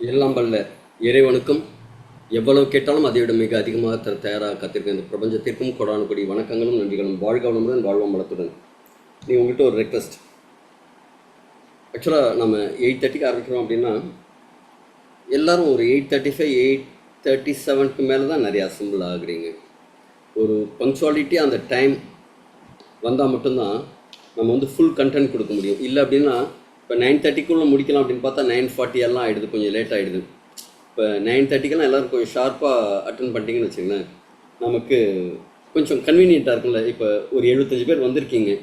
எல்லாம் வல்ல இறைவனுக்கும் எவ்வளவு கேட்டாலும் அதை விட மிக அதிகமாக தர தயாராக காத்திருக்க இந்த பிரபஞ்சத்திற்கும் கொடான கொடி வணக்கங்களும் நன்றிகளும். வாழ்க வளமுடன், வாழ்வோம் வளத்துடன். நீ உங்கள்கிட்ட ஒரு ரெக்வஸ்ட். ஆக்சுவலாக நம்ம 8:30க்கு ஆரம்பிக்கிறோம் அப்படின்னா எல்லோரும் ஒரு 8:35 8:37க்கு மேலே தான் நிறையா அசம்பிள் ஆகுறீங்க. ஒரு பங்க்சுவாலிட்டி அந்த டைம் வந்தால் மட்டும்தான் நம்ம வந்து ஃபுல் கண்டென்ட் கொடுக்க முடியும். இல்லை அப்படின்னா இப்போ 9:30க்குள்ளே முடிக்கலாம் அப்படின்னு பார்த்தா 9:40 எல்லாம் ஆகிடுது, கொஞ்சம் லேட் ஆகிடுது. இப்போ 9:30க்கெல்லாம் எல்லோரும் கொஞ்சம் ஷார்ப்பாக அட்டன் பண்ணிட்டீங்கன்னு வச்சுக்கோங்களேன், நமக்கு கொஞ்சம் கன்வீனியண்ட்டாக இருக்கும்ல. இப்போ ஒரு 75 பேர் வந்திருக்கீங்க,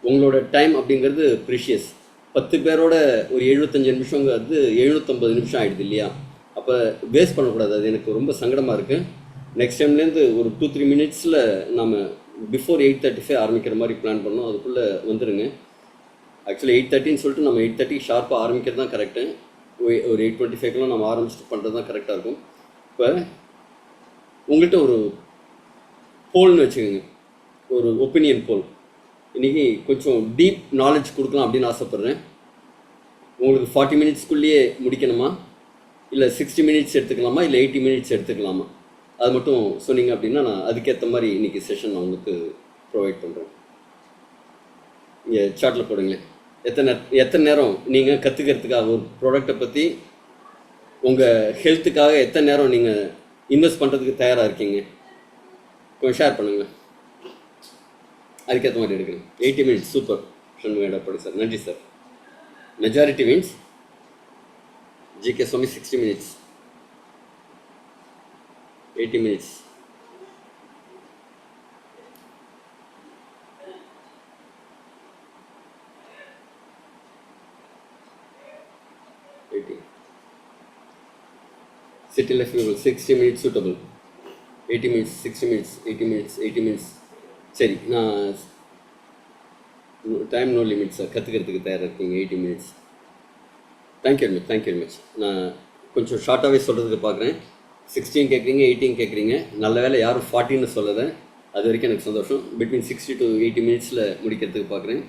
உங்களோட டைம் அப்படிங்கிறது ப்ரிஷியஸ். 10 பேரோட ஒரு 75 நிமிஷங்கிறது 750 நிமிஷம் ஆகிடுது இல்லையா? அப்போ வேஸ்ட் பண்ணக்கூடாது. அது எனக்கு ரொம்ப சங்கடமாக இருக்குது. நெக்ஸ்ட் டைம்லேருந்து ஒரு 2-3 மினிட்ஸில் நம்ம பிஃபோர் 8:35 ஆரம்பிக்கிற மாதிரி பிளான் பண்ணோம். அதுக்குள்ளே வந்துடுங்க. ஆக்சுவலி 8:30ன்னு சொல்லிட்டு நம்ம 8:30 ஷார்ப்பாக ஆரம்பிக்கிறது தான் கரெக்டு. ஒரு 8:25க்கெலாம் நம்ம ஆரம்பிச்சுட்டு பண்ணுறது தான் கரெக்டாக இருக்கும். இப்போ உங்கள்கிட்ட ஒரு போல்னு வச்சுக்கோங்க, ஒரு ஒப்பீனியன் போல். இன்றைக்கி கொஞ்சம் டீப் நாலேஜ் கொடுக்கலாம் அப்படின்னு ஆசைப்பட்றேன். உங்களுக்கு 40 மினிட்ஸ்க்குள்ளேயே முடிக்கணுமா, இல்லை 60 மினிட்ஸ் எடுத்துக்கலாமா, இல்லை 80 மினிட்ஸ் எடுத்துக்கலாமா? அது மட்டும் சொன்னீங்க அப்படின்னா நான் அதுக்கேற்ற மாதிரி இன்றைக்கி செஷன் நான் உங்களுக்கு ப்ரொவைட் பண்ணுறேன். இங்கே சார்ட்டில் போடுங்க. எத்தனை நேரம் நீங்கள் கற்றுக்கிறதுக்காக ஒரு ப்ராடக்டை பற்றி உங்கள் ஹெல்த்துக்காக எத்தனை நேரம் நீங்கள் இன்வெஸ்ட் பண்ணுறதுக்கு தயாராக இருக்கீங்க? கொஞ்சம் ஷேர் பண்ணுங்கள். அதுக்கேற்ற மாதிரி எடுக்கிறேன். 80 minutes. Super Shanmuga Edappadi sir, நன்றி சார். மெஜாரிட்டி மீன்ஸ் ஜிகே சுவாமி 60 minutes, 80 minutes. City life level 60 minutes suitable. 80 minutes, 60 minutes, 80 minutes, 80 minutes. சரி, நான் டைம் நோ லிமிட் சார். கற்றுக்கிறதுக்கு தயாராக இருக்கீங்க. 80 மினிட்ஸ். Thank you very much. நான் கொஞ்சம் ஷார்ட்டாகவே சொல்கிறதுக்கு பார்க்குறேன். 16 கேட்குறீங்க, 18 கேட்குறீங்க. நல்ல வேலை யாரும் 40ன்னு சொல்லலை. அது வரைக்கும் எனக்கு சந்தோஷம். பிட்வீன் 60 to 80 மினிட்ஸில் முடிக்கிறதுக்கு பார்க்குறேன்.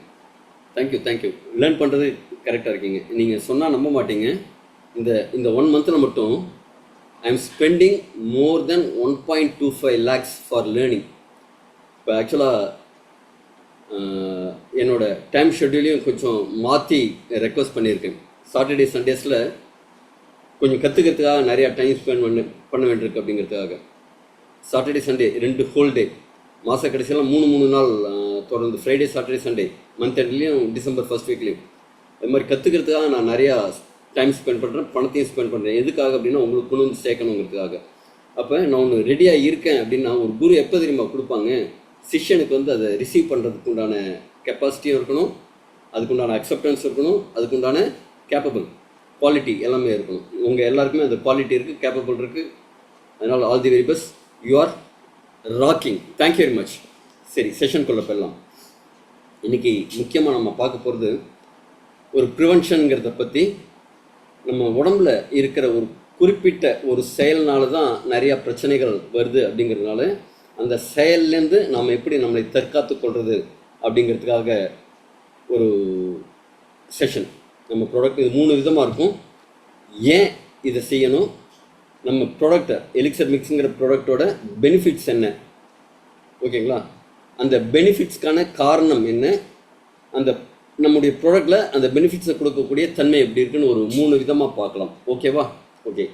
தேங்க்யூ. லேர்ன் பண்ணுறது கரெக்டாக இருக்கீங்க. நீங்கள் சொன்னால் நம்ப மாட்டீங்க. இந்த 1 மந்தில் மட்டும் I am spending more than 1.25 lakhs for learning. இப்போ ஆக்சுவலாக என்னோட டைம் ஷெட்யூலையும் கொஞ்சம் மாற்றி ரெக்வஸ்ட் பண்ணியிருக்கேன். சாட்டர்டே சண்டேஸில் கொஞ்சம் கற்றுக்கிறதுக்காக நிறையா டைம் ஸ்பெண்ட் பண்ண வேண்டியிருக்கு. அப்படிங்கிறதுக்காக சாட்டர்டே சண்டே 2 ஹோல் டே, மாத கடைசியெல்லாம் 3 நாள் தொடர்ந்து, ஃப்ரைடே சாட்டர்டே சண்டே, மந்த் எண்ட்லேயும் டிசம்பர் ஃபர்ஸ்ட் வீக்லேயும் அது மாதிரி கற்றுக்கிறதுக்காக நான் நிறையா டைம் ஸ்பெண்ட் பண்ணுறேன், பணத்தையும் ஸ்பெண்ட் பண்ணுறேன். எதுக்காக அப்படின்னா உங்களுக்கு கொண்டு வந்து சேர்க்கணுங்கிறதுக்காக. அப்போ நான் ஒன்று ரெடியாக இருக்கேன் அப்படின்னா ஒரு குரு எப்போ தெரியுமா கொடுப்பாங்க? சிஷ்யனுக்கு வந்து அதை ரிசீவ் பண்ணுறதுக்கு உண்டான கெப்பாசிட்டியும் இருக்கணும், அதுக்குண்டான அக்செப்டன்ஸ் இருக்கணும், அதுக்குண்டான கேப்பபிள் குவாலிட்டி எல்லாமே இருக்கணும். உங்கள் எல்லாருக்குமே அந்த குவாலிட்டி இருக்குது, கேப்பபிள் இருக்குது. அதனால் all the very best. You are rocking. Thank you very much. சரி, செஷனுக்குள்ளே போயிடலாம். இன்றைக்கி முக்கியமாக நம்ம பார்க்க போகிறது ஒரு ப்ரிவென்ஷனுங்கிறத பற்றி. நம்ம உடம்புல இருக்கிற ஒரு குறிப்பிட்ட ஒரு செயல்னால தான் நிறையா பிரச்சனைகள் வருது. அப்படிங்கிறதுனால அந்த செயல்லேருந்து நாம் எப்படி நம்மளை தற்காத்து கொள்வது அப்படிங்கிறதுக்காக ஒரு செஷன். நம்ம ப்ராடக்ட் இது 3 விதமாக இருக்கும். ஏன் இதை செய்யணும், நம்ம ப்ராடக்டை எலிக்சர் மிக்ஸுங்கிற ப்ராடக்டோட பெனிஃபிட்ஸ் என்ன, ஓகேங்களா, அந்த பெனிஃபிட்ஸ்க்கான காரணம் என்ன, அந்த நம்முடைய ப்ராடக்டில் அந்த பெனிஃபிட்ஸை கொடுக்கக்கூடிய தன்மை எப்படி இருக்குன்னு ஒரு 3 விதமாக பார்க்கலாம். ஓகேவா? ஓகே,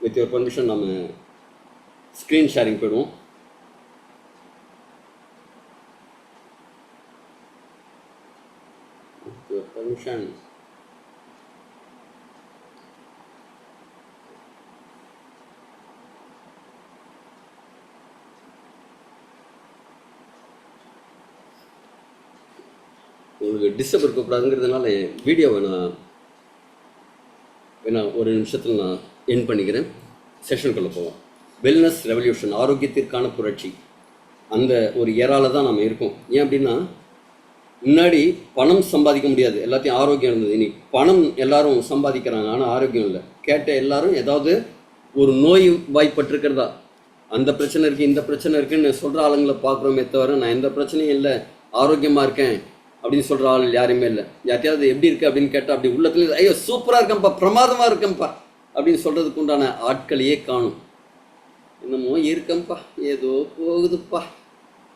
வித் யுவர் பர்மிஷன் நம்ம ஸ்க்ரீன் ஷேரிங் போயிடுவோம். வித் யுவர் பர்மிஷன் உங்களுக்கு டிஸ்டர்ப் இருக்கக்கூடாதுங்கிறதுனால வீடியோவை நான் வேணா ஒரு நிமிஷத்தில் நான் எண்ட் பண்ணிக்கிறேன். செஷனுக்குள்ளே போவோம். வெல்னஸ் ரெவல்யூஷன், ஆரோக்கியத்திற்கான புரட்சி. அந்த ஒரு ஏரால தான் நம்ம இருக்கோம். ஏன் அப்படின்னா முன்னாடி பணம் சம்பாதிக்க முடியாது, எல்லாத்தையும் ஆரோக்கியம் இருந்தது. இனி பணம் எல்லாரும் சம்பாதிக்கிறாங்க, ஆனால் ஆரோக்கியம் இல்லை. கேட்ட எல்லாரும் ஏதாவது ஒரு நோய் வாய்ப்பட்டிருக்கிறதா, அந்த பிரச்சனை இருக்குது இந்த பிரச்சனை இருக்குதுன்னு சொல்கிற ஆளுங்களை பார்க்குறோமே தவிர நான் எந்த பிரச்சனையும் இல்லை, ஆரோக்கியமாக இருக்கேன், அப்படின்னு சொல்கிற ஆள் யாருமே இல்லை. யார்ட்டையாவது எப்படி இருக்குது அப்படின்னு கேட்டால் அப்படி உள்ளத்துல ஐயோ சூப்பராக இருக்கேன்ப்பா, பிரமாதமாக இருக்கேன்ப்பா அப்படின்னு சொல்கிறதுக்கு உண்டான ஆட்களையே காணும். என்னமோ இருக்கேன்ப்பா, ஏதோ போகுதுப்பா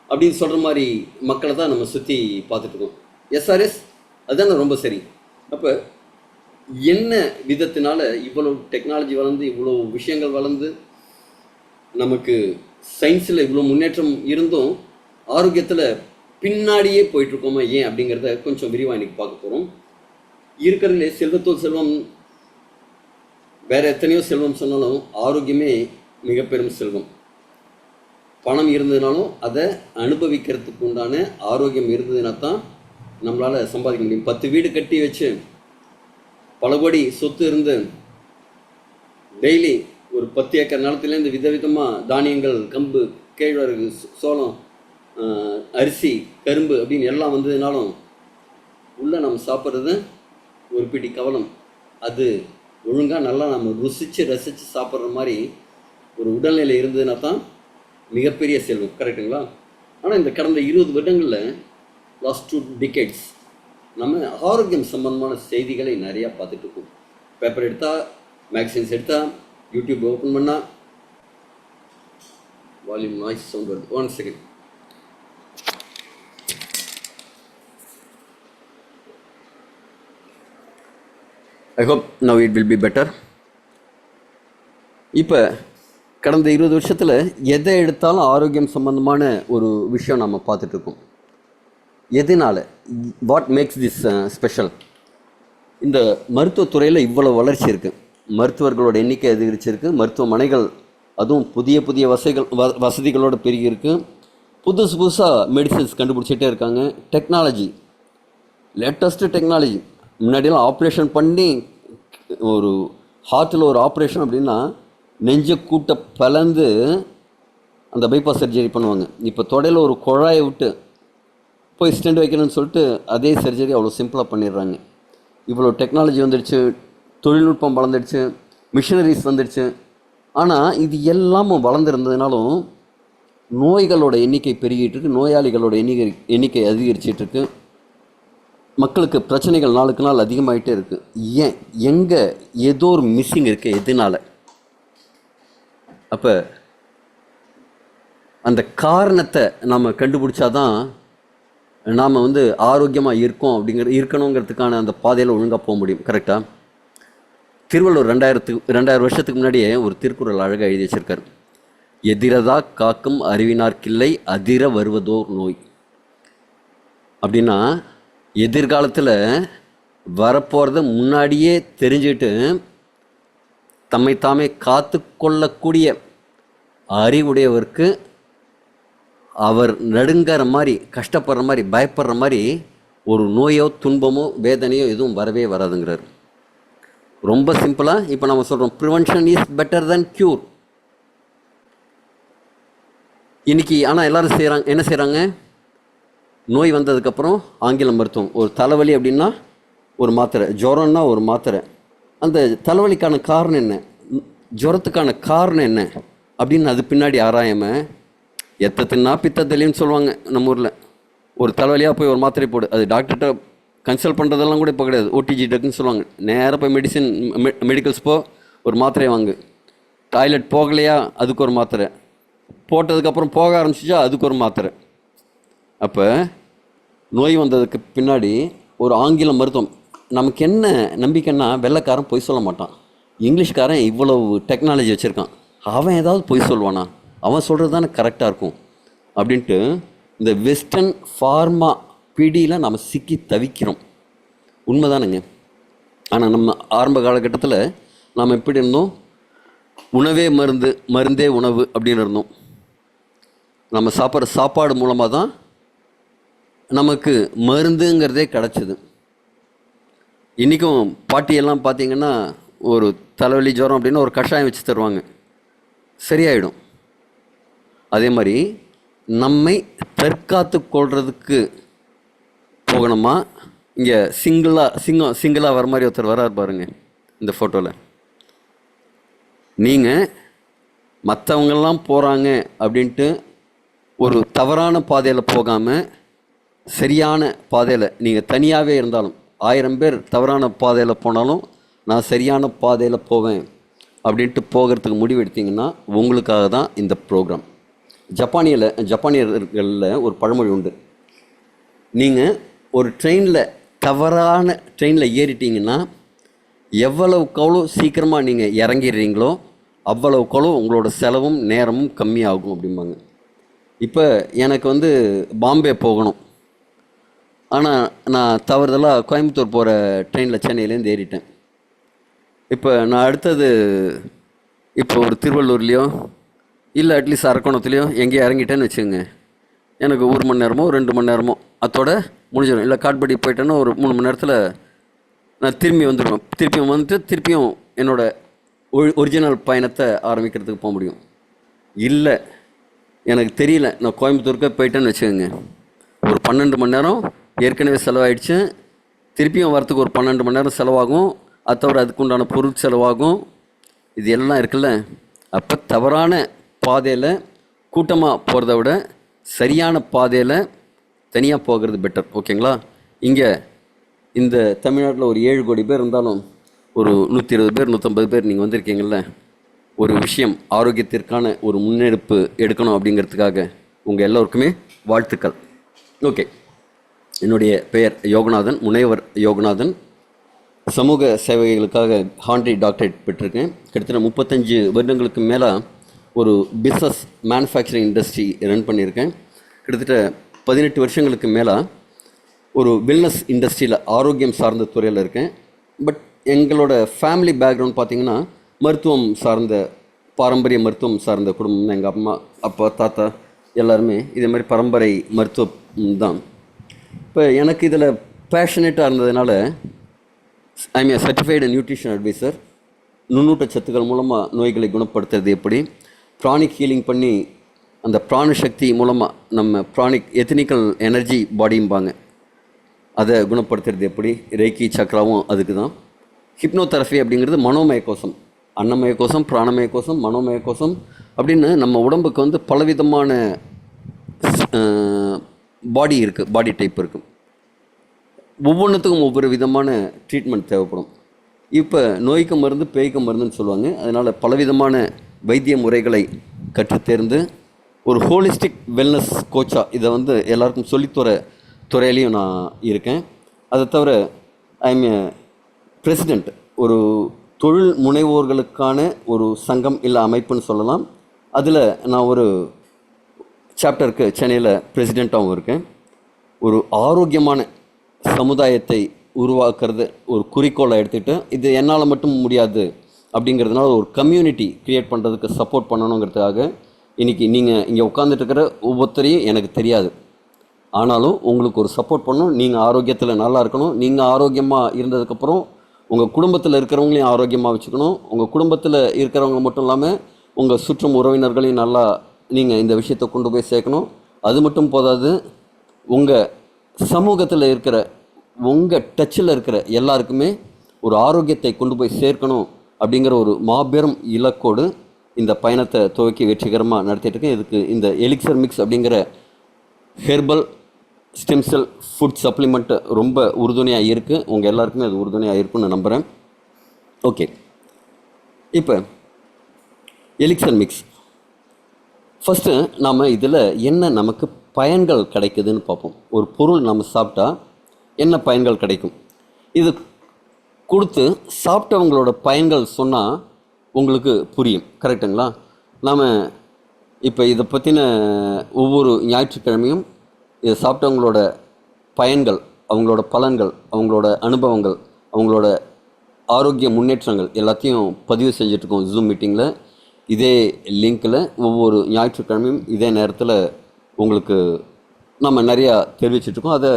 அப்படின்னு சொல்கிற மாதிரி மக்களை தான் நம்ம சுற்றி பார்த்துட்ருக்கோம். எஸ்ஆர்எஸ் அதுதானே ரொம்ப சரி. அப்போ என்ன விதத்தினால இவ்வளோ டெக்னாலஜி வளர்ந்து இவ்வளோ விஷயங்கள் வளர்ந்து நமக்கு சயின்ஸில் இவ்வளோ முன்னேற்றம் இருந்தும் ஆரோக்கியத்தில் பின்னாடியே போயிட்டுருக்கோமா ஏன் அப்படிங்கிறத கொஞ்சம் விரிவாக இன்றைக்கி பார்க்க போகிறோம். இருக்கிறதுலே செல்வத்தோல் செல்வம், வேறு எத்தனையோ செல்வம் சொன்னாலும் ஆரோக்கியமே மிக பெரும் செல்வம். பணம் இருந்ததுனாலும் அதை அனுபவிக்கிறதுக்கு உண்டான ஆரோக்கியம் இருந்ததுன்னா தான் நம்மளால் சம்பாதிக்க முடியும். 10 வீடு கட்டி வச்சு பல கோடி சொத்து இருந்து டெய்லி ஒரு 10 ஏக்கர் நிலத்துலேருந்து விதவிதமாக தானியங்கள், கம்பு, கேழ்வரகு, சோளம், அரிசி, கரும்பு அப்படின்னு எல்லாம் வந்ததுனாலும் உள்ளே நம்ம சாப்பிட்றது ஒரு பிடி கவலம். அது ஒழுங்காக நல்லா நம்ம ரசித்து சாப்பிட்ற மாதிரி ஒரு உடல்நிலை இருந்ததுன்னா தான் மிகப்பெரிய செல்வம். கரெக்டுங்களா? ஆனால் இந்த கடந்த 20 வருடங்களில் லாஸ்ட் 2 decades நம்ம ஆரோக்கியம் சம்பந்தமான செய்திகளை நிறையா பார்த்துட்டு இருக்கோம். பேப்பர் எடுத்தால், மேக்சின்ஸ் எடுத்தால், யூடியூப் ஓப்பன் பண்ணால், வால்யூம் நாய்ஸ் சவுண்ட் வருது. 1 second. I hope now it will be better. இப்போ கடந்த 20 வருஷத்தில் எதை எடுத்தாலும் ஆரோக்கியம் சம்பந்தமான ஒரு விஷயம் நம்ம பார்த்துட்ருக்கோம். எதனால், வாட் மேக்ஸ் திஸ் ஸ்பெஷல்? இந்த மருத்துவத்துறையில் இவ்வளோ வளர்ச்சி இருக்குது, மருத்துவர்களோட எண்ணிக்கை அதிகரிச்சிருக்கு, மருத்துவமனைகள் அதுவும் புதிய புதிய வசதிகளோடு பெருகியிருக்கு, புதுசாக மெடிசன்ஸ் கண்டுபிடிச்சிட்டே இருக்காங்க. Technology, latest technology. முன்னாடியெல்லாம் ஆப்ரேஷன் பண்ணி, ஒரு ஹார்ட்டில் ஒரு ஆப்ரேஷன் அப்படின்னா நெஞ்சை கூட்ட பிளந்து அந்த பைபாஸ் சர்ஜரி பண்ணுவாங்க. இப்போ தொடையில் ஒரு குழாயை விட்டு போய் ஸ்டெண்ட் வைக்கணும்னு சொல்லிட்டு அதே சர்ஜரி அவ்வளோ சிம்பிளாக பண்ணிடுறாங்க. இவ்வளோ டெக்னாலஜி வந்துடுச்சு, தொழில்நுட்பம் வளர்ந்துடுச்சு, மிஷினரிஸ் வந்துடுச்சு. ஆனால் இது எல்லாமும் வளர்ந்துருந்ததுனாலும் நோய்களோட எண்ணிக்கை பெருகிட்டு இருக்கு, நோயாளிகளோட எண்ணிக்கை அதிகரிச்சிட்ருக்கு, மக்களுக்கு பிரச்சனைகள் நாளுக்கு நாள் அதிகமாகிட்டே இருக்குது. ஏன், எங்கே ஏதோ ஒரு மிஸ்ஸிங் இருக்குது, எதனால்? அப்போ அந்த காரணத்தை நம்ம கண்டுபிடிச்சாதான் நாம் ஆரோக்கியமாக இருக்கணுங்கிறதுக்கான அந்த பாதையில் ஒழுங்காக போக முடியும். கரெக்டாக? திருவள்ளுவர் 2000 வருஷத்துக்கு முன்னாடியே ஒரு திருக்குறள் அழகாக எழுதி வச்சிருக்கார். எதிரதா காக்கும் அறிவினார்க்கில்லை அதிர வருவதோர் நோய். அப்படின்னா எதிர்காலத்தில் வரப்போகிறத முன்னாடியே தெரிஞ்சுக்கிட்டு தம்மை தாமே காத்து கொள்ளக்கூடிய அறிவுடையவருக்கு அவர் நடுங்கிற மாதிரி, கஷ்டப்படுற மாதிரி, பயப்படுற மாதிரி ஒரு நோயோ துன்பமோ வேதனையோ எதுவும் வரவே வராதுங்கிறார். ரொம்ப சிம்பிளாக இப்போ நம்ம சொல்கிறோம், prevention is better then cure. இன்றைக்கி ஆனால் எல்லோரும் என்ன செய்கிறாங்க? நோய் வந்ததுக்கப்புறம் ஆங்கில மருத்துவம், ஒரு தலைவலி அப்படின்னா ஒரு மாத்திரை, ஜுரம்னா ஒரு மாத்திரை. அந்த தலைவலிக்கான காரணம் என்ன, ஜுரத்துக்கான காரணம் என்ன அப்படின்னு அது பின்னாடி ஆராயாமல், எத்தத்தின்னா பித்த தெளிவுன்னு சொல்லுவாங்க நம்ம ஊரில். ஒரு தலைவலியாக போய் ஒரு மாத்திரை போடு, அது டாக்டர்கிட்ட கன்சல்ட் பண்ணுறதெல்லாம் கூட இப்போ கிடையாது, ஓடிஜி ட்ரக்னு சொல்லுவாங்க. நேராக போய் மெடிக்கல்ஸ் ஒரு மாத்திரையை வாங்கு. டாய்லெட் போகலையா, அதுக்கு ஒரு மாத்திரை, போட்டதுக்கப்புறம் போக ஆரம்பிச்சிச்சா அதுக்கு ஒரு மாத்திரை. அப்போ நோய் வந்ததுக்கு பின்னாடி ஒரு ஆங்கில மருத்துவம். நமக்கு என்ன நம்பிக்கைன்னா, வெள்ளைக்காரன் பொய் சொல்ல மாட்டான், இங்கிலீஷ்காரன் இவ்வளவு டெக்னாலஜி வச்சுருக்கான், அவன் ஏதாவது பொய் சொல்வானா, அவன் சொல்கிறது தானே கரெக்டாக இருக்கும் அப்படின்ட்டு இந்த வெஸ்டர்ன் ஃபார்மா பிடியில் நம்ம சிக்கி தவிக்கிறோம். உண்மைதானுங்க. ஆனால் நம்ம ஆரம்ப காலகட்டத்தில் நாம் எப்படி இருந்தோம்? உணவே மருந்து, மருந்தே உணவு அப்படின்னு இருந்தோம். நம்ம சாப்பிட்ற சாப்பாடு மூலமாக தான் நமக்கு மருந்துங்கிறதே கிடச்சிது. இன்றைக்கும் பாட்டியெல்லாம் பார்த்திங்கன்னா ஒரு தலைவலி ஜுரம் அப்படின்னா ஒரு கஷாயம் வச்சு தருவாங்க, சரியாயிடும். அதே மாதிரி நம்மை தற்காத்து கொள்றதுக்கு போகணுமா? இங்கே சிங்கிளாக வர மாதிரி ஒருத்தர் வரார் பாருங்க இந்த ஃபோட்டோவில். நீங்கள் மற்றவங்கெல்லாம் போகிறாங்க அப்படின்ட்டு ஒரு தவறான பாதையில் போகாமல் சரியான பாதையில் நீங்கள் தனியாகவே இருந்தாலும் 1000 பேர் தவறான பாதையில் போனாலும் நான் சரியான பாதையில் போவேன் அப்படின்ட்டு போகிறதுக்கு முடிவு எடுத்தீங்கன்னா உங்களுக்காக தான் இந்த ப்ரோக்ராம். ஜப்பானியர்களில் ஒரு பழமொழி உண்டு. நீங்கள் ஒரு தவறான ட்ரெயினில் ஏறிட்டீங்கன்னா எவ்வளவுக்கவ்வளோ சீக்கிரமாக நீங்கள் இறங்கிடுறீங்களோ அவ்வளவுக்கவ்வளோ உங்களோட செலவும் நேரமும் கம்மியாகும் அப்படிம்பாங்க. இப்போ எனக்கு பாம்பே போகணும், ஆனால் நான் தவறுதலாக கோயம்புத்தூர் போகிற ட்ரெயினில் சென்னையிலேருந்து ஏறிட்டேன். இப்போ நான் அடுத்தது ஒரு திருவள்ளூர்லேயோ இல்லை அட்லீஸ்ட் அரக்கோணத்துலேயோ எங்கேயோ இறங்கிட்டேன்னு வச்சுக்கோங்க, எனக்கு 1 மணி நேரமோ 2 மணி நேரமோ அதோட முடிஞ்சிடும். இல்லை காட்பாடி போயிட்டேன்னா ஒரு 3 மணி நேரத்தில் நான் திரும்பி வந்துடுவேன். திருப்பியும் என்னோடய ஒரிஜினல் பயணத்தை ஆரம்பிக்கிறதுக்கு போக முடியும். இல்லை எனக்கு தெரியல, நான் கோயம்புத்தூருக்கே போயிட்டேன்னு வச்சுக்கோங்க, ஒரு 12 மணி நேரம் ஏற்கனவே செலவாயிடுச்சு, திருப்பியும் வரத்துக்கு ஒரு 12 மணி நேரம் செலவாகும், அது தவிர அதுக்குண்டான பொருள் செலவாகும், இது எல்லாம் இருக்குல்ல. அப்போ தவறான பாதையில் கூட்டமாக போகிறத விட சரியான பாதையில் தனியாக போகிறது பெட்டர். ஓகேங்களா? இங்கே இந்த தமிழ்நாட்டில் ஒரு 7 கோடி பேர் இருந்தாலும் ஒரு 120 பேர் 150 பேர் நீங்கள் வந்திருக்கீங்கள, ஒரு விஷயம் ஆரோக்கியத்திற்கான ஒரு முன்னெடுப்பு எடுக்கணும் அப்படிங்கிறதுக்காக உங்கள் எல்லோருக்குமே வாழ்த்துக்கள். ஓகே, என்னுடைய பெயர் யோகநாதன், முனைவர் யோகநாதன். சமூக சேவைகளுக்காக ஹானரரி டாக்டரேட் பெற்றிருக்கேன். கிட்டத்தட்ட 35 வருடங்களுக்கு மேலே ஒரு பிஸ்னஸ் மேனுஃபேக்சரிங் இண்டஸ்ட்ரி ரன் பண்ணியிருக்கேன். கிட்டத்தட்ட 18 வருஷங்களுக்கு மேலே ஒரு வெல்னஸ் இண்டஸ்ட்ரியில் ஆரோக்கியம் சார்ந்த துறையில் இருக்கேன். பட் எங்களோட ஃபேமிலி பேக்ரவுண்ட் பார்த்திங்கன்னா மருத்துவம் சார்ந்த, பாரம்பரிய மருத்துவம் சார்ந்த குடும்பம் தான். எங்கள் அம்மா அப்பா தாத்தா எல்லாருமே இதே மாதிரி பரம்பரை மருத்துவம் தான். இப்போ எனக்கு இதில் பேஷனேட்டாக இருந்ததுனால I am certified nutrition advisor. நுண்ணூட்ட சத்துக்கள் மூலமாக நோய்களை குணப்படுத்துறது எப்படி, ப்ரானிக் ஹீலிங் பண்ணி அந்த பிராண சக்தி மூலமாக நம்ம ப்ரானிக் எத்தனிக்கல் எனர்ஜி பாடியும்பாங்க, அதை குணப்படுத்துறது எப்படி, ரேக்கி சக்கராவும் அதுக்கு தான். ஹிப்னோதெரபி அப்படிங்கிறது மனோமய கோஷம், அன்னமய கோஷம், பிராணமய கோஷம், மனோமய கோஷம் அப்படின்னு நம்ம உடம்புக்கு பலவிதமான பாடி இருக்குது, பாடி டைப் இருக்குது. ஒவ்வொன்றுத்துக்கும் ஒவ்வொரு விதமான ட்ரீட்மெண்ட் தேவைப்படும். இப்போ நோய்க்கு மருந்து பேய்க்கு மருந்துன்னு சொல்லுவாங்க. அதனால் பலவிதமான வைத்திய முறைகளை கற்றுத்தேர்ந்து ஒரு ஹோலிஸ்டிக் வெல்னஸ் கோச்சாக இதை எல்லாருக்கும் சொல்லித்தர துறையிலையும் நான் இருக்கேன். அதை தவிர ஐ எம் ஏ பிரசிடெண்ட், ஒரு தொழில் முனைவோர்களுக்கான ஒரு சங்கம் இல்லை அமைப்புன்னு சொல்லலாம். அதில் நான் ஒரு சாப்டருக்கு சென்னையில் பிரசிடெண்ட்டாகவும் இருக்கேன். ஒரு ஆரோக்கியமான சமுதாயத்தை உருவாக்குறது ஒரு குறிக்கோளை எடுத்துகிட்டு, இது என்னால் மட்டும் முடியாது அப்படிங்கிறதுனால ஒரு கம்யூனிட்டி க்ரியேட் பண்ணுறதுக்கு சப்போர்ட் பண்ணணுங்கிறதுக்காக இன்றைக்கி நீங்கள் இங்கே உட்காந்துட்டுருக்கிற ஒவ்வொருத்தரையும் எனக்கு தெரியாது, ஆனாலும் உங்களுக்கு ஒரு சப்போர்ட் பண்ணணும். நீங்கள் ஆரோக்கியத்தில் நல்லா இருக்கணும். நீங்கள் ஆரோக்கியமாக இருந்ததுக்கப்புறம் உங்கள் குடும்பத்தில் இருக்கிறவங்களையும் ஆரோக்கியமாக வச்சுக்கணும். உங்கள் குடும்பத்தில் இருக்கிறவங்க மட்டும் இல்லாமல் உங்கள் சுற்றும் உறவினர்களையும் நல்லா நீங்கள் இந்த விஷயத்தை கொண்டு போய் சேர்க்கணும். அது மட்டும் போதாது, உங்கள் சமூகத்தில் இருக்கிற, உங்கள் டச்சில் இருக்கிற எல்லாருக்குமே ஒரு ஆரோக்கியத்தை கொண்டு போய் சேர்க்கணும் அப்படிங்கிற ஒரு மாபெரும் இலக்கோடு இந்த பயணத்தை துவக்கி வெற்றிகரமாக நடத்திட்டுருக்கேன். இதுக்கு இந்த எலிக்சர் மிக்ஸ் அப்படிங்கிற herbal stem cell food supplement ரொம்ப உறுதுணையாக இருக்குது. உங்கள் எல்லாருக்குமே அது உறுதுணையாக இருக்குன்னு நம்புகிறேன். ஓகே, இப்போ எலிக்சர் மிக்ஸ் ஃபஸ்ட்டு நாம் இதில் என்ன நமக்கு பயன்கள் கிடைக்குதுன்னு பார்ப்போம். ஒரு பொருள் நம்ம சாப்பிட்டா என்ன பயன்கள் கிடைக்கும், இது கொடுத்து சாப்பிட்டவங்களோட பயன்கள் சொன்னால் உங்களுக்கு புரியும். கரெக்டுங்களா? நாம் இப்போ இதை பற்றின ஒவ்வொரு ஞாயிற்றுக்கிழமையும் இதை சாப்பிட்டவங்களோட பயன்கள், அவங்களோட பலன்கள், அவங்களோட அனுபவங்கள், அவங்களோட ஆரோக்கிய முன்னேற்றங்கள் எல்லாத்தையும் பதிவு செஞ்சிட்ருக்கோம் ஜூம் மீட்டிங்கில். இதே லிங்க்கில் ஒவ்வொரு ஞாயிற்றுக்கிழமையும் இதே நேரத்தில் உங்களுக்கு நம்ம நிறையா தெரிவிச்சிட்ருக்கோம். அதை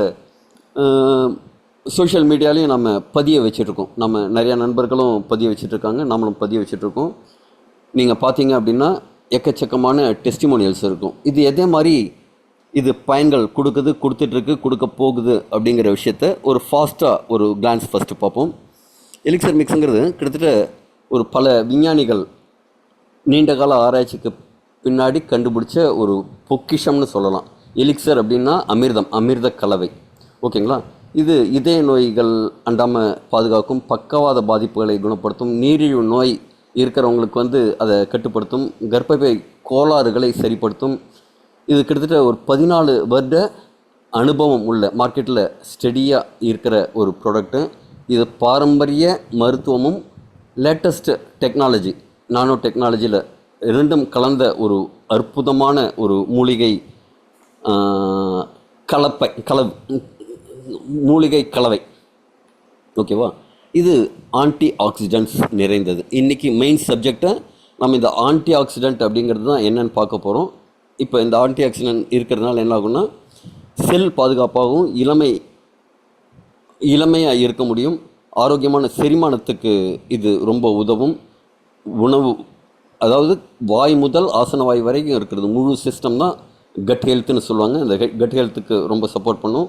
சோஷியல் மீடியாலையும் நம்ம பதிய வச்சிட்ருக்கோம். நம்ம நிறையா நண்பர்களும் பதிய வச்சிட்ருக்காங்க, நம்மளும் பதிய வச்சிட்ருக்கோம். நீங்கள் பார்த்தீங்க அப்படின்னா எக்கச்சக்கமான டெஸ்டிமோனியல்ஸ் இருக்கும். இது எதே மாதிரி இது பயன்கள் கொடுக்குது, கொடுத்துட்ருக்கு, கொடுக்க போகுது அப்படிங்கிற விஷயத்த ஒரு ஃபாஸ்ட்டாக ஒரு கிளான்ஸ் ஃபஸ்ட்டு பார்ப்போம். எலிக்சர் மிக்ஸுங்கிறது கிட்டத்தட்ட ஒரு பல விஞ்ஞானிகள் நீண்ட கால ஆராய்ச்சிக்கு பின்னாடி கண்டுபிடிச்ச ஒரு பொக்கிஷம்னு சொல்லலாம். எலிக்சர் அப்படின்னா அமிர்தம், அமிர்த கலவை. ஓகேங்களா. இது இதய நோய்கள் அண்டாமல் பாதுகாக்கும், பக்கவாத பாதிப்புகளை குணப்படுத்தும், நீரிழிவு நோய் இருக்கிறவங்களுக்கு வந்து அதை கட்டுப்படுத்தும், கர்ப்பப்பை கோளாறுகளை சரிப்படுத்தும். இது கிட்டத்தட்ட ஒரு 14 வருட அனுபவம் உள்ள மார்க்கெட்டில் ஸ்டெடியாக இருக்கிற ஒரு ப்ராடக்ட்டு. இது பாரம்பரிய மருத்துவமும் லேட்டஸ்ட் டெக்னாலஜி, நானோ டெக்னாலஜியில் ரெண்டும் கலந்த ஒரு அற்புதமான ஒரு மூலிகை மூலிகை கலவை. ஓகேவா. இது ஆன்டி ஆக்சிடென்ட்ஸ் நிறைந்தது. இன்றைக்கி மெயின் சப்ஜெக்டை நம்ம இந்த ஆன்டி ஆக்சிடென்ட் அப்படிங்கிறது தான் என்னென்னு பார்க்க போகிறோம். இப்போ இந்த ஆன்டி ஆக்சிடென்ட் இருக்கிறதுனால என்ன ஆகும்னா, செல் பாதுகாப்பாகவும் இளமையாக இருக்க முடியும். ஆரோக்கியமான செரிமானத்துக்கு இது ரொம்ப உதவும். உணவு, அதாவது வாய் முதல் ஆசன வாய் வரைக்கும் இருக்கிறது முழு சிஸ்டம் தான் கட் ஹெல்த்துன்னு சொல்லுவாங்க. இந்த கட் ஹெல்த்துக்கு ரொம்ப சப்போர்ட் பண்ணும்.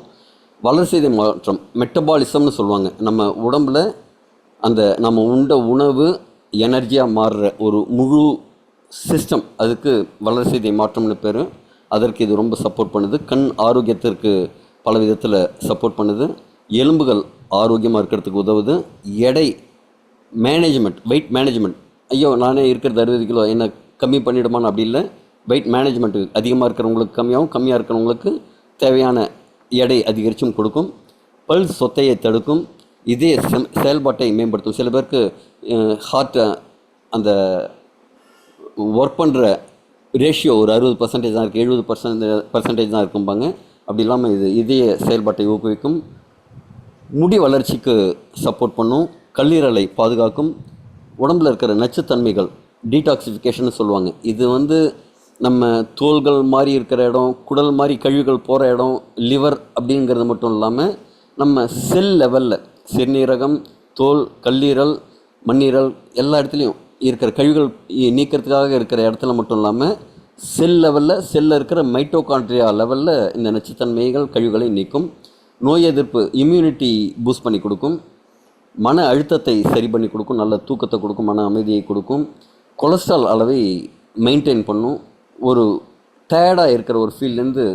வளர்சிதை மாற்றம், மெட்டபாலிசம்னு சொல்லுவாங்க. நம்ம உடம்பில் அந்த நம்ம உண்ட உணவு எனர்ஜியாக மாறுற ஒரு முழு சிஸ்டம், அதுக்கு வளர்சிதை மாற்றம்னு பேர். அதற்கு இது ரொம்ப சப்போர்ட் பண்ணுது. கண் ஆரோக்கியத்திற்கு பல விதத்தில் சப்போர்ட் பண்ணுது. எலும்புகள் ஆரோக்கியமாக இருக்கிறதுக்கு உதவுது. எடை மேனேஜ்மெண்ட், வெயிட் மேனேஜ்மெண்ட், ஐயோ நானே இருக்கிறது 60 கிலோ என்ன கம்மி பண்ணிவிடுமான்னு அப்படி இல்லை. வெயிட் மேனேஜ்மெண்ட்டு அதிகமாக இருக்கிறவங்களுக்கு கம்மியாகவும், கம்மியாக இருக்கிறவங்களுக்கு தேவையான எடை அதிகரிச்சும் கொடுக்கும். பல்ஸ் சொத்தையை தடுக்கும். இதே செயல்பாட்டை மேம்படுத்தும். சில பேருக்கு ஹார்ட்டை அந்த ஒர்க் பண்ணுற ரேஷியோ ஒரு 60% தான் இருக்குது, 70% தான் இருக்கும்பாங்க. அப்படி இல்லாமல் இது இதய செயல்பாட்டை ஊக்குவிக்கும். முடி வளர்ச்சிக்கு சப்போர்ட் பண்ணும். கல்லீரலை பாதுகாக்கும். உடம்பில் இருக்கிற நச்சுத்தன்மைகள் டீடாக்சிஃபிகேஷன் சொல்லுவாங்க. இது வந்து நம்ம தோள்கள் மாதிரி இருக்கிற இடம், குடல் மாதிரி கழிவுகள் போகிற இடம், லிவர் அப்படிங்கிறது மட்டும் இல்லாமல் நம்ம செல் லெவலில் சிறுநீரகம், தோல், கல்லீரல், மண்ணீரல் எல்லா இடத்துலையும் இருக்கிற கழிவுகள் நீக்கிறதுக்காக இருக்கிற இடத்துல மட்டும் இல்லாமல் செல் லெவலில், செல்லில் இருக்கிற மைட்டோகாண்ட்ரியா லெவலில் இந்த நச்சுத்தன்மைகள் கழிவுகளை நீக்கும். நோய் எதிர்ப்பு இம்யூனிட்டி பூஸ்ட் பண்ணி கொடுக்கும். மன அழுத்தத்தை சரி பண்ணி கொடுக்கும். நல்ல தூக்கத்தை கொடுக்கும். மன அமைதியை கொடுக்கும். கொலஸ்ட்ரால் அளவை மெயின்டைன் பண்ணும். ஒரு டயர்டாக இருக்கிற ஒரு ஃபீல்ட்லேருந்து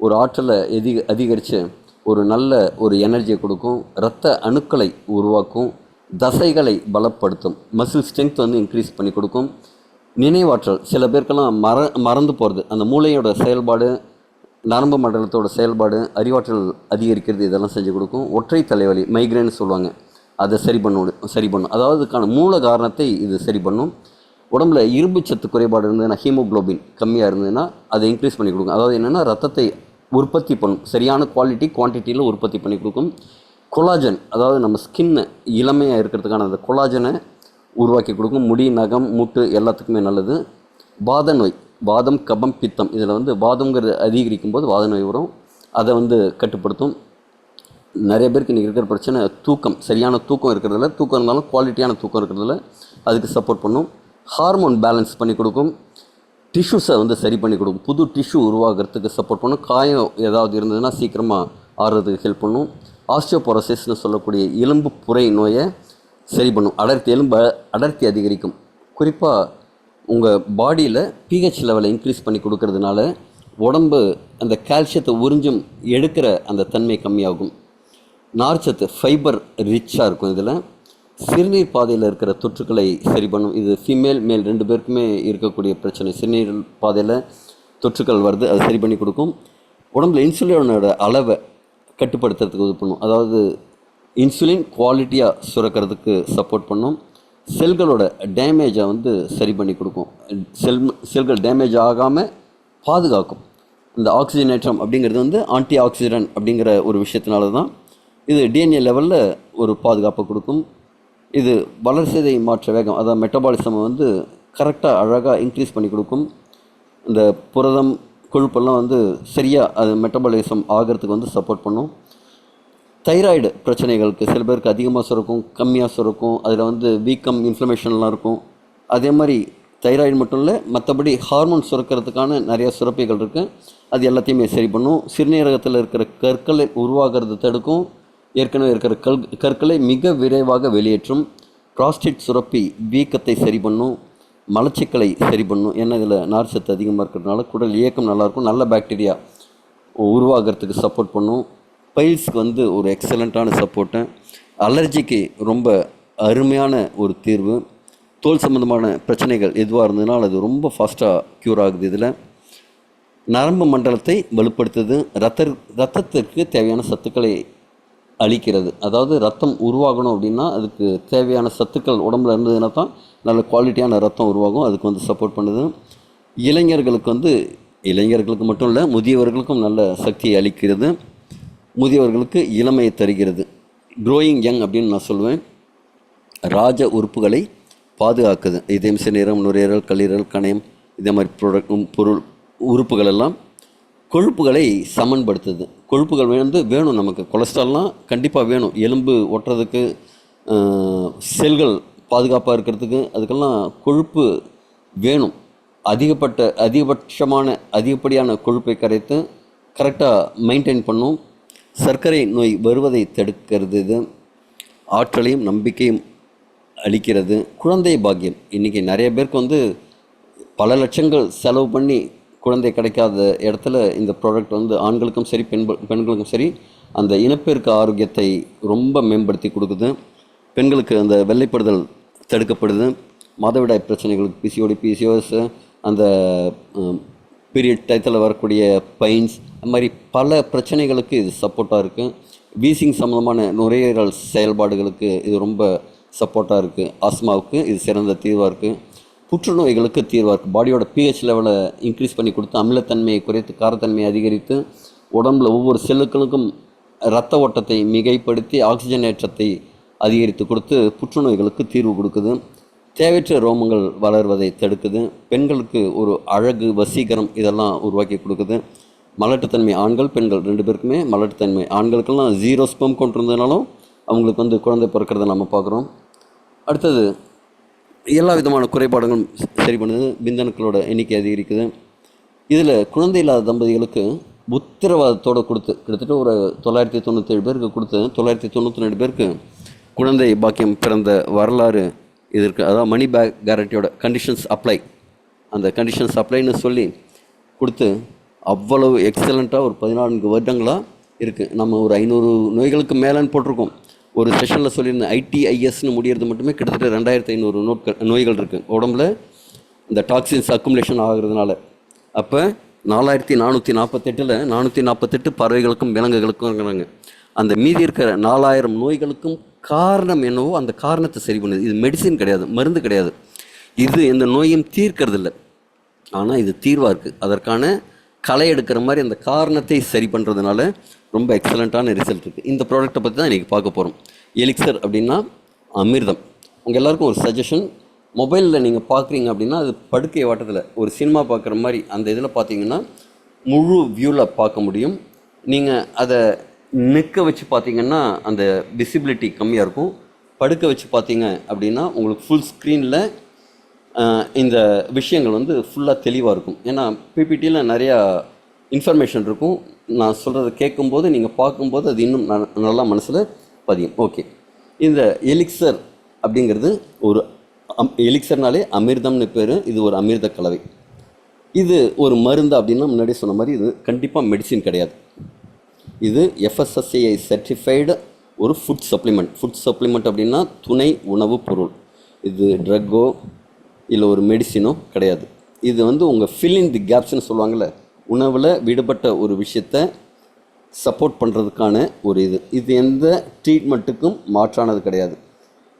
ஒரு ஆற்றலை அதிகரித்து ஒரு நல்ல ஒரு எனர்ஜியை கொடுக்கும். இரத்த அணுக்களை உருவாக்கும். தசைகளை பலப்படுத்தும். மசில் ஸ்ட்ரென்த் வந்து இன்க்ரீஸ் பண்ணி கொடுக்கும். நினைவாற்றல், சில பேருக்கெல்லாம் மறந்து போகிறது, அந்த மூளையோட செயல்பாடு, நரம்பு மண்டலத்தோட செயல்பாடு, அறிவாற்றல் அதிகரிக்கிறது, இதெல்லாம் செஞ்சு கொடுக்கும். ஒற்றை தலைவலி, மைக்ரேன்னு சொல்லுவாங்க, அதை சரி பண்ணும். அதாவது இதுக்கான மூல காரணத்தை இது சரி பண்ணும். உடம்புல இரும்பு சத்து குறைபாடு இருந்ததுன்னா, ஹீமோக்ளோபின் கம்மியாக இருந்ததுன்னா அதை இன்க்ரீஸ் பண்ணி கொடுக்கும். அதாவது என்னென்னா, ரத்தத்தை உற்பத்தி பண்ணும். சரியான குவான்டிட்டியில் உற்பத்தி பண்ணி கொடுக்கும். கொலாஜன், அதாவது நம்ம ஸ்கின்னு இளமையாக இருக்கிறதுக்கான அந்த கொலாஜனை உருவாக்கி கொடுக்கும். முடி, நகம், மூட்டு எல்லாத்துக்குமே நல்லது. வாத நோய், வாதம், கபம், பித்தம், இதில் வந்து வாதங்கிறது அதிகரிக்கும் போது வாத நோய் வரும். அதை வந்து கட்டுப்படுத்தும். நிறைய பேருக்கு இன்றைக்கி இருக்கிற பிரச்சனை தூக்கம், சரியான தூக்கம் இருக்கிறதில்ல. தூக்கம் இருந்தாலும் குவாலிட்டியான தூக்கம் இருக்கிறதில்ல. அதுக்கு சப்போர்ட் பண்ணும். ஹார்மோன் பேலன்ஸ் பண்ணி கொடுக்கும். டிஷ்யூஸை வந்து சரி பண்ணி கொடுக்கும். புது டிஷ்யூ உருவாகிறதுக்கு சப்போர்ட் பண்ணும். காயம் ஏதாவது இருந்ததுன்னா சீக்கிரமாக ஆறுறதுக்கு ஹெல்ப் பண்ணும். ஆஸ்டியோபோரோசிஸ்னு சொல்லக்கூடிய எலும்பு புரை நோயை சரி பண்ணும். எலும்பு அடர்த்தி அதிகரிக்கும். குறிப்பாக உங்கள் பாடியில் பிஹெச் லெவலை இன்க்ரீஸ் பண்ணி கொடுக்கறதுனால உடம்பு அந்த கால்சியத்தை உறிஞ்சும் எடுக்கிற அந்த தன்மை கம்மியாகும். நார்ச்சத்து, ஃபைபர் ரிச்சாக இருக்கும். இதில் சிறுநீர் பாதையில் இருக்கிற தொற்றுக்களை சரி பண்ணும். இது ஃபீமேல் மேல் 2 பேருக்குமே இருக்கக்கூடிய பிரச்சனை. சிறுநீர் பாதையில் தொற்றுக்கள் வருது, அதை சரி பண்ணி கொடுக்கும். உடம்புல இன்சுலினோட அளவை கட்டுப்படுத்துறதுக்கு உதவி பண்ணும். அதாவது இன்சுலின் குவாலிட்டியாக சுரக்கிறதுக்கு சப்போர்ட் பண்ணும். செல்களோட டேமேஜை வந்து சரி பண்ணி கொடுக்கும். செல்கள் டேமேஜ் ஆகாமல் பாதுகாக்கும். இந்த ஆக்சிஜனேற்றம் அப்படிங்கிறது வந்து ஆன்டி ஆக்சிடென்ட் அப்படிங்கிற ஒரு விஷயத்தினால தான். இது டிஎன்ஏ லெவலில் ஒரு பாதுகாப்பை கொடுக்கும். இது வளர்சிதை மாற்ற வேகம், அதாவது மெட்டபாலிசம் வந்து கரெக்டாக அழகாக இன்க்ரீஸ் பண்ணி கொடுக்கும். இந்த புரதம், கொழுப்பெல்லாம் வந்து சரியாக அது மெட்டபாலிசம் ஆகிறதுக்கு வந்து சப்போர்ட் பண்ணும். தைராய்டு பிரச்சனைகளுக்கு சில பேருக்கு அதிகமாக சுரக்கும், கம்மியாக சுரக்கும். அதில் வந்து வீக்கம், இன்ஃப்ளமேஷன்லாம் இருக்கும். அதே மாதிரி தைராய்டு மட்டும் இல்லை, மற்றபடி ஹார்மோன் சுரக்கிறதுக்கான நிறையா சுரப்பிகள் இருக்குது. அது எல்லாத்தையுமே சரி பண்ணும். சிறுநீரகத்தில் இருக்கிற கற்களை உருவாகிறது தடுக்கும். ஏற்கனவே இருக்கிற கற்களை மிக விரைவாக வெளியேற்றும். ப்ராஸ்டேட் சுரப்பி வீக்கத்தை சரி பண்ணும். மலச்சிக்கலை சரி பண்ணும். ஏன்னா இதில் நார்ச்சத்து அதிகமாக இருக்கிறதுனால குடல் இயக்கம் நல்லாயிருக்கும். நல்ல பாக்டீரியா உருவாகிறதுக்கு சப்போர்ட் பண்ணும். பைல்ஸ்க்கு வந்து ஒரு எக்ஸலண்ட்டான சப்போர்ட்டு. அலர்ஜிக்கு ரொம்ப அருமையான ஒரு தீர்வு. தோல் சம்மந்தமான பிரச்சனைகள் எதுவாக இருந்ததுனால் அது ரொம்ப ஃபாஸ்ட்டாக க்யூர் ஆகுது. இதில் நரம்பு மண்டலத்தை வலுப்படுத்துது. ரத்தத்திற்கு தேவையான சத்துக்களை அளிக்கிறது. அதாவது ரத்தம் உருவாகணும் அப்படின்னா அதுக்கு தேவையான சத்துக்கள் உடம்புல இருந்ததுன்னா தான் நல்ல குவாலிட்டியான ரத்தம் உருவாகும். அதுக்கு வந்து சப்போர்ட் பண்ணுது. இளைஞர்களுக்கு மட்டும் இல்லை, முதியவர்களுக்கும் நல்ல சக்தியை அளிக்கிறது. முதியவர்களுக்கு இளமையை தருகிறது. க்ரோயிங் யங் அப்படின்னு நான் சொல்லுவேன். ராஜ உறுப்புகளை பாதுகாக்குது. இதயம், சிறுநீரகம், நுரையீரல், கல்லீரல், கணையம், இதே மாதிரி பொருள் உறுப்புகள் எல்லாம் கொழுப்புகளை சமன்படுத்துது. கொழுப்புகள் வேணும் நமக்கு. கொலஸ்ட்ரால்லாம் கண்டிப்பாக வேணும். எலும்பு ஒட்டுறதுக்கு, செல்கள் பாதுகாப்பாக இருக்கிறதுக்கு, அதுக்கெல்லாம் கொழுப்பு வேணும். அதிகப்படியான கொழுப்பை கரைத்து கரெக்டாக மெயின்டைன் பண்ணும். சர்க்கரை நோய் வருவதை தடுக்கிறது. இது ஆற்றலையும் நம்பிக்கையும் அளிக்கிறது. குழந்தை பாக்கியம். இன்றைக்கி நிறைய பேருக்கு வந்து பல லட்சங்கள் செலவு பண்ணி குழந்தை கிடைக்காத இடத்துல இந்த ப்ராடக்ட் வந்து ஆண்களுக்கும் சரி பெண்களுக்கும் சரி அந்த இனப்பெருக்க ஆரோக்கியத்தை ரொம்ப மேம்படுத்தி கொடுக்குது. பெண்களுக்கு அந்த வெள்ளைப்படுதல் தடுக்கப்படுது. மாதவிடாய் பிரச்சனைகளுக்கு பிசிஓஎஸ், அந்த பீரியட் டயத்தில் வரக்கூடிய பைன்ஸ், அது மாதிரி பல பிரச்சனைகளுக்கு இது சப்போர்ட்டாக இருக்குது. வீசிங் சம்மந்தமான நுரையீரல் செயல்பாடுகளுக்கு இது ரொம்ப சப்போர்ட்டாக இருக்குது. ஆஸ்மாவுக்கு இது சிறந்த தீர்வாக இருக்குது. புற்றுநோய்களுக்கு தீர்வாக இருக்குது. பாடியோட பிஹெச் லெவலை இன்க்ரீஸ் பண்ணி கொடுத்து அமிலத்தன்மையை குறைத்து காரத்தன்மையை அதிகரித்து உடம்பில் ஒவ்வொரு செல்லுக்களுக்கும் இரத்த ஓட்டத்தை மிகைப்படுத்தி ஆக்சிஜன் ஏற்றத்தை அதிகரித்து கொடுத்து புற்றுநோய்களுக்கு தீர்வு கொடுக்குது. தேவையற்ற ரோமங்கள் வளர்வதை தடுக்குது. பெண்களுக்கு ஒரு அழகு, வசீகரம் இதெல்லாம் உருவாக்கி கொடுக்குது. மலட்டுத்தன்மை ஆண்கள் பெண்கள் ரெண்டு பேருக்குமே மலட்டுத்தன்மை. ஆண்களுக்கெல்லாம் 0 ஸ்பெர்ம் கொண்டு இருந்ததுனாலும் அவங்களுக்கு வந்து குழந்தை பிறக்கிறத நம்ம பார்க்குறோம். அடுத்தது எல்லா விதமான குறைபாடுகளும் சரி பண்ணுது. விந்தணுக்களோட எண்ணிக்கை அதிகரிக்குது. இதில் குழந்தை இல்லாத தம்பதிகளுக்கு உத்தரவாதத்தோடு கொடுத்து கிட்டத்தட்ட ஒரு 997 பேருக்கு கொடுத்து 992 பேருக்கு குழந்தை பாக்கியம் பிறந்த வரலாறு இது இருக்குது. அதாவது மணி பேக் கேரண்டியோட கண்டிஷன்ஸ் அப்ளை, அந்த கண்டிஷன்ஸ் அப்ளைன்னு சொல்லி கொடுத்து அவ்வளவு எக்ஸலண்ட்டாக ஒரு 14 வருடங்களாக இருக்குது. நம்ம ஒரு 500 நோய்களுக்கு மேலேன்னு போட்டிருக்கோம். ஒரு செஷனில் சொல்லியிருந்தேன். ITISன்னு முடியறது மட்டுமே கிட்டத்தட்ட 2500 நோய்கள் இருக்குது உடம்புல இந்த டாக்ஸின்ஸ் அக்குமுலேஷன் ஆகிறதுனால. அப்போ 4448 448 பறவைகளுக்கும் விலங்குகளுக்கும் இருக்கிறாங்க. அந்த மீதி இருக்கிற 4000 நோய்களுக்கும் காரணம் என்னவோ அந்த காரணத்தை சரி பண்ணுது. இது மெடிசின் கிடையாது, மருந்து கிடையாது. இது எந்த நோயும் தீர்க்கறதில்லை. ஆனால் இது தீர்வாக இருக்குது. அதற்கான களை எடுக்கிற மாதிரி அந்த காரணத்தை சரி பண்ணுறதுனால ரொம்ப எக்ஸலண்ட்டான ரிசல்ட் இருக்குது. இந்த ப்ராடக்ட்டை பற்றி தான் இன்றைக்கி பார்க்க போகிறோம். எலிக்சர் அப்படின்னா அமிர்தம். உங்கள் எல்லாருக்கும் ஒரு சஜஷன். மொபைலில் நீங்கள் பார்க்குறீங்க அப்படின்னா அது படுக்கை வாட்டத்தில் ஒரு சினிமா பார்க்குற மாதிரி அந்த இதில் பார்த்தீங்கன்னா முழு வியூவில் பார்க்க முடியும். நீங்கள் அதை நிற்க வச்சு பார்த்தீங்கன்னா அந்த விசிபிலிட்டி கம்மியாக இருக்கும். படுக்க வச்சு பார்த்தீங்க அப்படின்னா உங்களுக்கு ஃபுல் ஸ்க்ரீனில் இந்த விஷயங்கள் வந்து ஃபுல்லாக தெளிவாக இருக்கும். ஏன்னா பிபிடியில் நிறையா இன்ஃபர்மேஷன் இருக்கும். நான் சொல்கிறத கேட்கும்போது நீங்கள் பார்க்கும்போது அது இன்னும் நல்லா மனசில் பதியும். ஓகே, இந்த எலிக்சர் அப்படிங்கிறது ஒரு எலிக்சர்னாலே அமிர்தம்னு பேர். இது ஒரு அமிர்த கலவை. இது ஒரு மருந்து அப்படின்னா முன்னாடி சொன்ன மாதிரி இது கண்டிப்பாக மெடிசின் கிடையாது. இது FSSAI சர்டிஃபைடு ஒரு ஃபுட் சப்ளிமெண்ட் அப்படின்னா துணை உணவு பொருள். இது ட்ரக்கோ இல்லை ஒரு மெடிசினோ கிடையாது. இது வந்து உங்கள் ஃபில் இன் தி கேப்ஸ்ன்னு சொல்லுவாங்கள்ல, உணவில் விடுபட்ட ஒரு விஷயத்தை சப்போர்ட் பண்ணுறதுக்கான ஒரு இது எந்த ட்ரீட்மெண்ட்டுக்கும் மாற்றானது கிடையாது.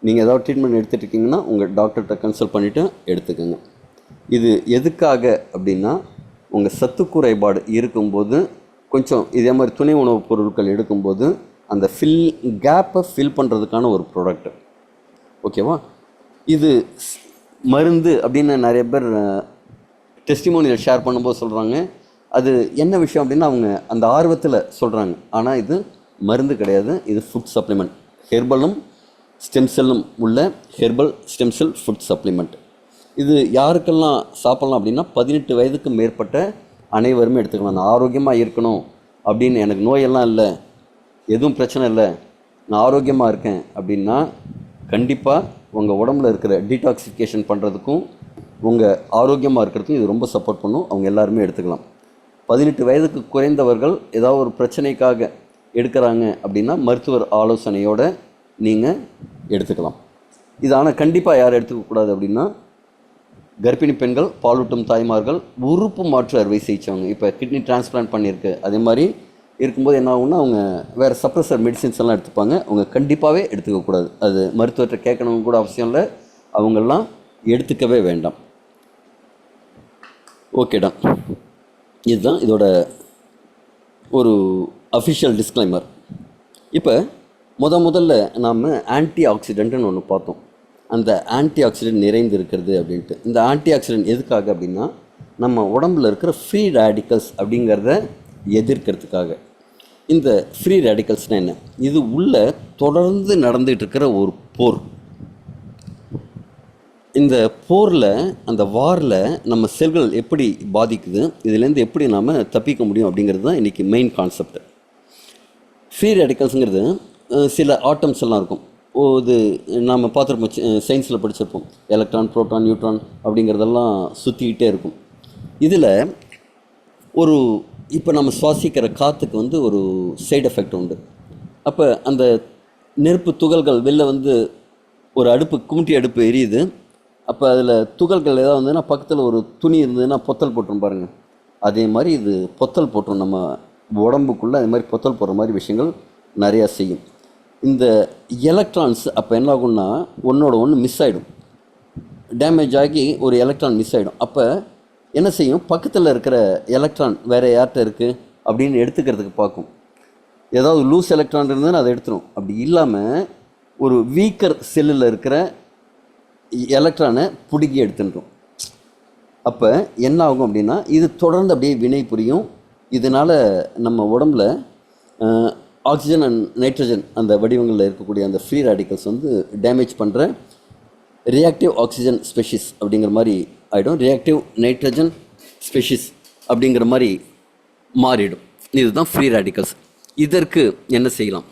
நீங்கள் ஏதாவது ட்ரீட்மெண்ட் எடுத்துகிட்டு இருக்கீங்கன்னா உங்கள் டாக்டர்கிட்ட கன்சல்ட் பண்ணிவிட்டு எடுத்துக்கோங்க. இது எதுக்காக அப்படின்னா உங்கள் சத்து குறைபாடு இருக்கும்போது கொஞ்சம் இதே மாதிரி துணை உணவுப் பொருட்கள் எடுக்கும்போது அந்த கேப்பை ஃபில் பண்ணுறதுக்கான ஒரு ப்ராடக்ட். ஓகேவா? இது மருந்து அப்படின்னு நிறைய பேர் டெஸ்டிமோனியில் ஷேர் பண்ணும்போது சொல்கிறாங்க. அது என்ன விஷயம் அப்படின்னா அவங்க அந்த ஆர்வத்தில் சொல்கிறாங்க. ஆனால் இது மருந்து கிடையாது. இது ஃபுட் சப்ளிமெண்ட். ஹெர்பலும் ஸ்டெம் செல்லும் உள்ள herbal stem cell food supplement. இது யாருக்கெல்லாம் சாப்பிட்லாம் அப்படின்னா 18 வயதுக்கு மேற்பட்ட அனைவருமே எடுத்துக்கலாம். நான் ஆரோக்கியமாக இருக்கணும் அப்படின்னு, எனக்கு நோயெல்லாம் இல்லை, எதுவும் பிரச்சனை இல்லை, நான் ஆரோக்கியமாக இருக்கேன் அப்படின்னா கண்டிப்பாக உங்கள் உடம்புல இருக்கிற டீடாக்சிஃபிகேஷன் பண்ணுறதுக்கும் உங்கள் ஆரோக்கியமாக இருக்கிறதுக்கும் இது ரொம்ப சப்போர்ட் பண்ணும். அவங்க எல்லாருமே எடுத்துக்கலாம். 18 வயதுக்கு குறைந்தவர்கள் ஏதாவது ஒரு பிரச்சனைக்காக எடுக்கிறாங்க அப்படின்னா மருத்துவர் ஆலோசனையோடு நீங்கள் எடுத்துக்கலாம். இது ஆனால் கண்டிப்பாக யார் எடுத்துக்கக்கூடாது அப்படின்னா கர்ப்பிணி பெண்கள், பாலூட்டும் தாய்மார்கள், உறுப்பு மாற்று அறுவை சிகிச்சைவங்க. இப்போ கிட்னி டிரான்ஸ்பிளான்ட் பண்ணியிருக்கு அதே மாதிரி இருக்கும்போது என்ன ஆகும்னா அவங்க வேறு சப்ரஸர் மெடிசின்ஸ் எல்லாம் எடுத்துப்பாங்க. அவங்க கண்டிப்பாகவே எடுத்துக்கக்கூடாது. அது மருத்துவர்கிட்ட கேட்கணும் கூட அவசியம் இல்லை. அவங்கெல்லாம் எடுத்துக்கவே வேண்டாம். ஓகேடா, இதுதான் இதோட ஒரு அஃபிஷியல் டிஸ்க்ளைமர். இப்போ முதல்ல நாம் ஆன்டி ஆக்சிடென்ட்னு ஒன்று பார்த்தோம். அந்த ஆன்டி ஆக்சிடென்ட் நிறைந்து இருக்கிறது அப்படின்ட்டு. இந்த ஆன்டி ஆக்சிடென்ட் எதுக்காக அப்படின்னா நம்ம உடம்புல இருக்கிற ஃப்ரீ ரேடிக்கல்ஸ் அப்படிங்கிறத எதிர்க்கிறதுக்காக. இந்த ஃப்ரீ ரேடிக்கல்ஸ்னால் என்ன? இது உள்ள தொடர்ந்து நடந்துகிட்டு இருக்கிற ஒரு போர். இந்த போரில், அந்த வாரில் நம்ம செல்கள் எப்படி பாதிக்குது, இதுலேருந்து எப்படி நாம் தப்பிக்க முடியும் அப்படிங்கிறது தான் இன்றைக்கி மெயின் கான்செப்ட். ஃப்ரீ ரேடிக்கல்ஸுங்கிறது சில ஆட்டம்ஸ் எல்லாம் இருக்கும். இது நாம் பார்த்துருப்போம், சயின்ஸில் படிச்சிருப்போம். எலக்ட்ரான், புரோட்டான், நியூட்ரான் அப்படிங்கிறதெல்லாம் சுற்றிக்கிட்டே இருக்கும். இதில் ஒரு இப்போ நம்ம சுவாசிக்கிற காற்றுக்கு ஒரு சைடு எஃபெக்ட் உண்டு. அப்போ அந்த நெருப்பு துகள்கள் வெளில ஒரு அடுப்பு, குமிட்டி அடுப்பு எரியுது. அப்போ அதில் துகள்கள் ஏதாவது வந்ததுன்னா பக்கத்தில் ஒரு துணி இருந்ததுன்னா பொத்தல் போட்டுரும் பாருங்கள். அதே மாதிரி இது பொத்தல் போட்டுரும் நம்ம உடம்புக்குள்ளே. அதே மாதிரி பொத்தல் போடுற மாதிரி விஷயங்கள் நிறையா செய்யும். இந்த எலக்ட்ரான்ஸ் அப்போ என்ன ஆகும்னா ஒன்றோட ஒன்று மிஸ் ஆகிடும், டேமேஜ் ஆகி ஒரு எலக்ட்ரான் மிஸ் ஆகிடும். அப்போ என்ன செய்யும், பக்கத்தில் இருக்கிற எலக்ட்ரான் வேறு யார்கிட்ட இருக்குது அப்படின்னு எடுத்துக்கிறதுக்கு பார்க்கும். ஏதாவது லூஸ் எலக்ட்ரான் இருந்ததுன்னா அதை எடுத்துடும். அப்படி இல்லாமல் ஒரு வீக்கர் செல்லில் இருக்கிற எலக்ட்ரானை பிடுங்கி எடுத்துட்டோம். அப்போ என்ன ஆகும் அப்படின்னா இது தொடர்ந்து அப்படியே வினை புரியும். இதனால் நம்ம உடம்புல ஆக்சிஜன் அண்ட் நைட்ரஜன் அந்த வடிவங்களில் இருக்கக்கூடிய அந்த ஃப்ரீ ரேடிக்கல்ஸ் டேமேஜ் பண்ணுற ரியாக்டிவ் ஆக்சிஜன் ஸ்பெஷிஸ் அப்படிங்கிற மாதிரி ஆகிடும். ரியாக்டிவ் நைட்ரஜன் ஸ்பெஷிஸ் அப்படிங்கிற மாதிரி மாறிடும். இதுதான் ஃப்ரீ ரேடிக்கல்ஸ். இதற்கு என்ன செய்யலாம்?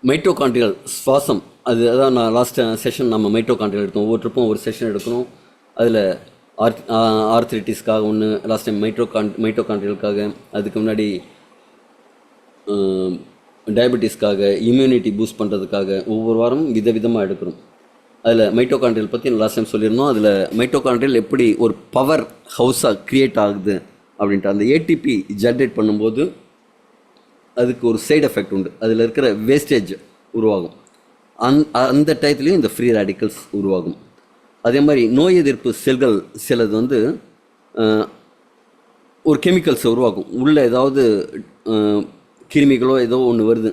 மைட்டோகாண்ட்ரியல் சுவாசம், அதான் நான் லாஸ்ட் செஷன் நம்ம மைட்டோகாண்ட்ரியல் எடுத்தோம். ஒவ்வொருத்தருக்கும் ஒரு செஷன் எடுக்கணும். அதில் ஆர்த்ரைட்டிஸ்க்காக ஒன்று, லாஸ்ட் டைம் மைட்டோகாண்ட்ரியலுக்காக, அதுக்கு முன்னாடி டயபெட்டிஸ்க்காக, இம்யூனிட்டி பூஸ்ட் பண்ணுறதுக்காக ஒவ்வொரு வாரமும் விதவிதமாக எடுக்கிறோம். அதில் மைட்டோகாண்ட்ரியல் பற்றி லாஸ்ட் டைம் சொல்லியிருந்தோம். அதில் மைட்டோகாண்ட்ரியல் எப்படி ஒரு பவர் ஹவுஸாக க்ரியேட் ஆகுது அப்படின்ட்டு. அந்த ஏடிபி ஜென்ரேட் பண்ணும்போது அதுக்கு ஒரு சைடு எஃபெக்ட் உண்டு. அதில் இருக்கிற வேஸ்டேஜ் உருவாகும். அந்த டயத்துலேயும் இந்த ஃப்ரீ ரேடிக்கல்ஸ் உருவாகும். அதே மாதிரி நோய் எதிர்ப்பு செல்கள் சிலது ஒரு கெமிக்கல்ஸை உருவாக்கும். உள்ளே ஏதாவது கிருமிகளோ ஏதோ ஒன்று வருது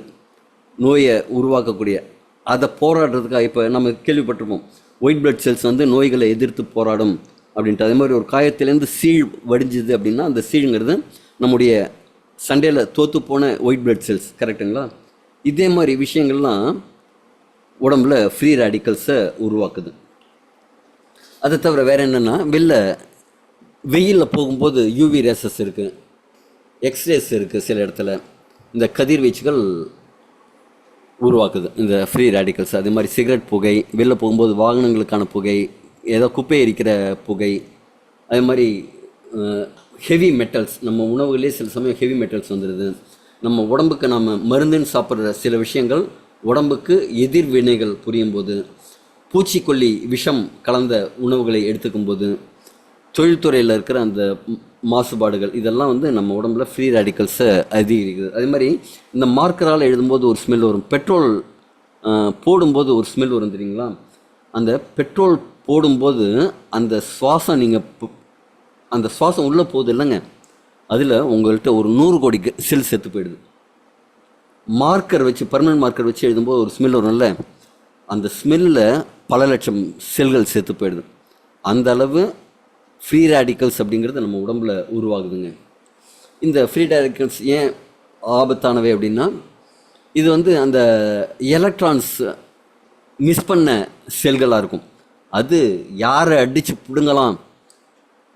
நோயை உருவாக்கக்கூடிய, அதை போராடுறதுக்காக. இப்போ நம்ம கேள்விப்பட்டிருப்போம், ஒயிட் பிளட் செல்ஸ் நோய்களை எதிர்த்து போராடும் அப்படின்ட்டு. அதே மாதிரி ஒரு காயத்திலேருந்து சீழ் வடிஞ்சுது அப்படின்னா அந்த சீழுங்கிறது நம்முடைய சண்டையில் தோற்று போன ஒயிட் பிளட் செல்ஸ், கரெக்டுங்களா? இதே மாதிரி விஷயங்கள்லாம் உடம்புல ஃப்ரீ ரேடிக்கல்ஸை உருவாக்குது. அதை தவிர வேறு என்னென்னா, வெயிலில் போகும்போது யூவி ரேசஸ் இருக்குது, எக்ஸ்ரேஸ் இருக்குது. சில இடத்துல இந்த கதிர்வீச்சுகள் உருவாக்குது இந்த ஃப்ரீ ரேடிக்கல்ஸ். அதே மாதிரி சிகரெட் புகை, வெளில போகும்போது வாகனங்களுக்கான புகை, ஏதோ குப்பை எரிக்கிற புகை, அதே மாதிரி ஹெவி மெட்டல்ஸ், நம்ம உணவுகளே சில சமயம் ஹெவி மெட்டல்ஸ் வந்துடுது. நம்ம உடம்புக்கு நம்ம மருந்துன்னு சாப்பிட்ற சில விஷயங்கள் உடம்புக்கு எதிர்வினைகள் புரியும் போது, பூச்சிக்கொல்லி விஷம் கலந்த உணவுகளை எடுத்துக்கும் போது, தொழில்துறையில் இருக்கிற அந்த மாசுபாடுகள், இதெல்லாம் நம்ம உடம்புல ஃப்ரீ ரேடிக்கல்ஸை அதிகரிக்குது. அதே மாதிரி இந்த மார்க்கரால் எழுதும்போது ஒரு ஸ்மெல் வரும், பெட்ரோல் போடும்போது ஒரு ஸ்மெல் வரும் தெரியுங்களா? அந்த பெட்ரோல் போடும்போது அந்த சுவாசம், அந்த சுவாசம் உள்ளே போகுது இல்லைங்க, அதில் உங்கள்கிட்ட ஒரு 100 கோடி செல் செத்து போயிடுது. மார்க்கர் வச்சு, பர்மனன்ட் மார்க்கர் வச்சு எழுதும்போது ஒரு ஸ்மெல் வரும்ல, அந்த ஸ்மெல்லில் பல லட்சம் செல்கள் செத்து போயிடுது. அந்த அளவு ஃப்ரீ ரேடிக்கல்ஸ் அப்படிங்கிறது நம்ம உடம்பில் உருவாகுதுங்க. இந்த ஃப்ரீ ரேடிக்கல்ஸ் ஏன் ஆபத்தானவை அப்படின்னா, இது அந்த எலக்ட்ரான்ஸ் மிஸ் பண்ண செல்களாக இருக்கும். அது யாரை அடித்து பிடுங்கலாம்,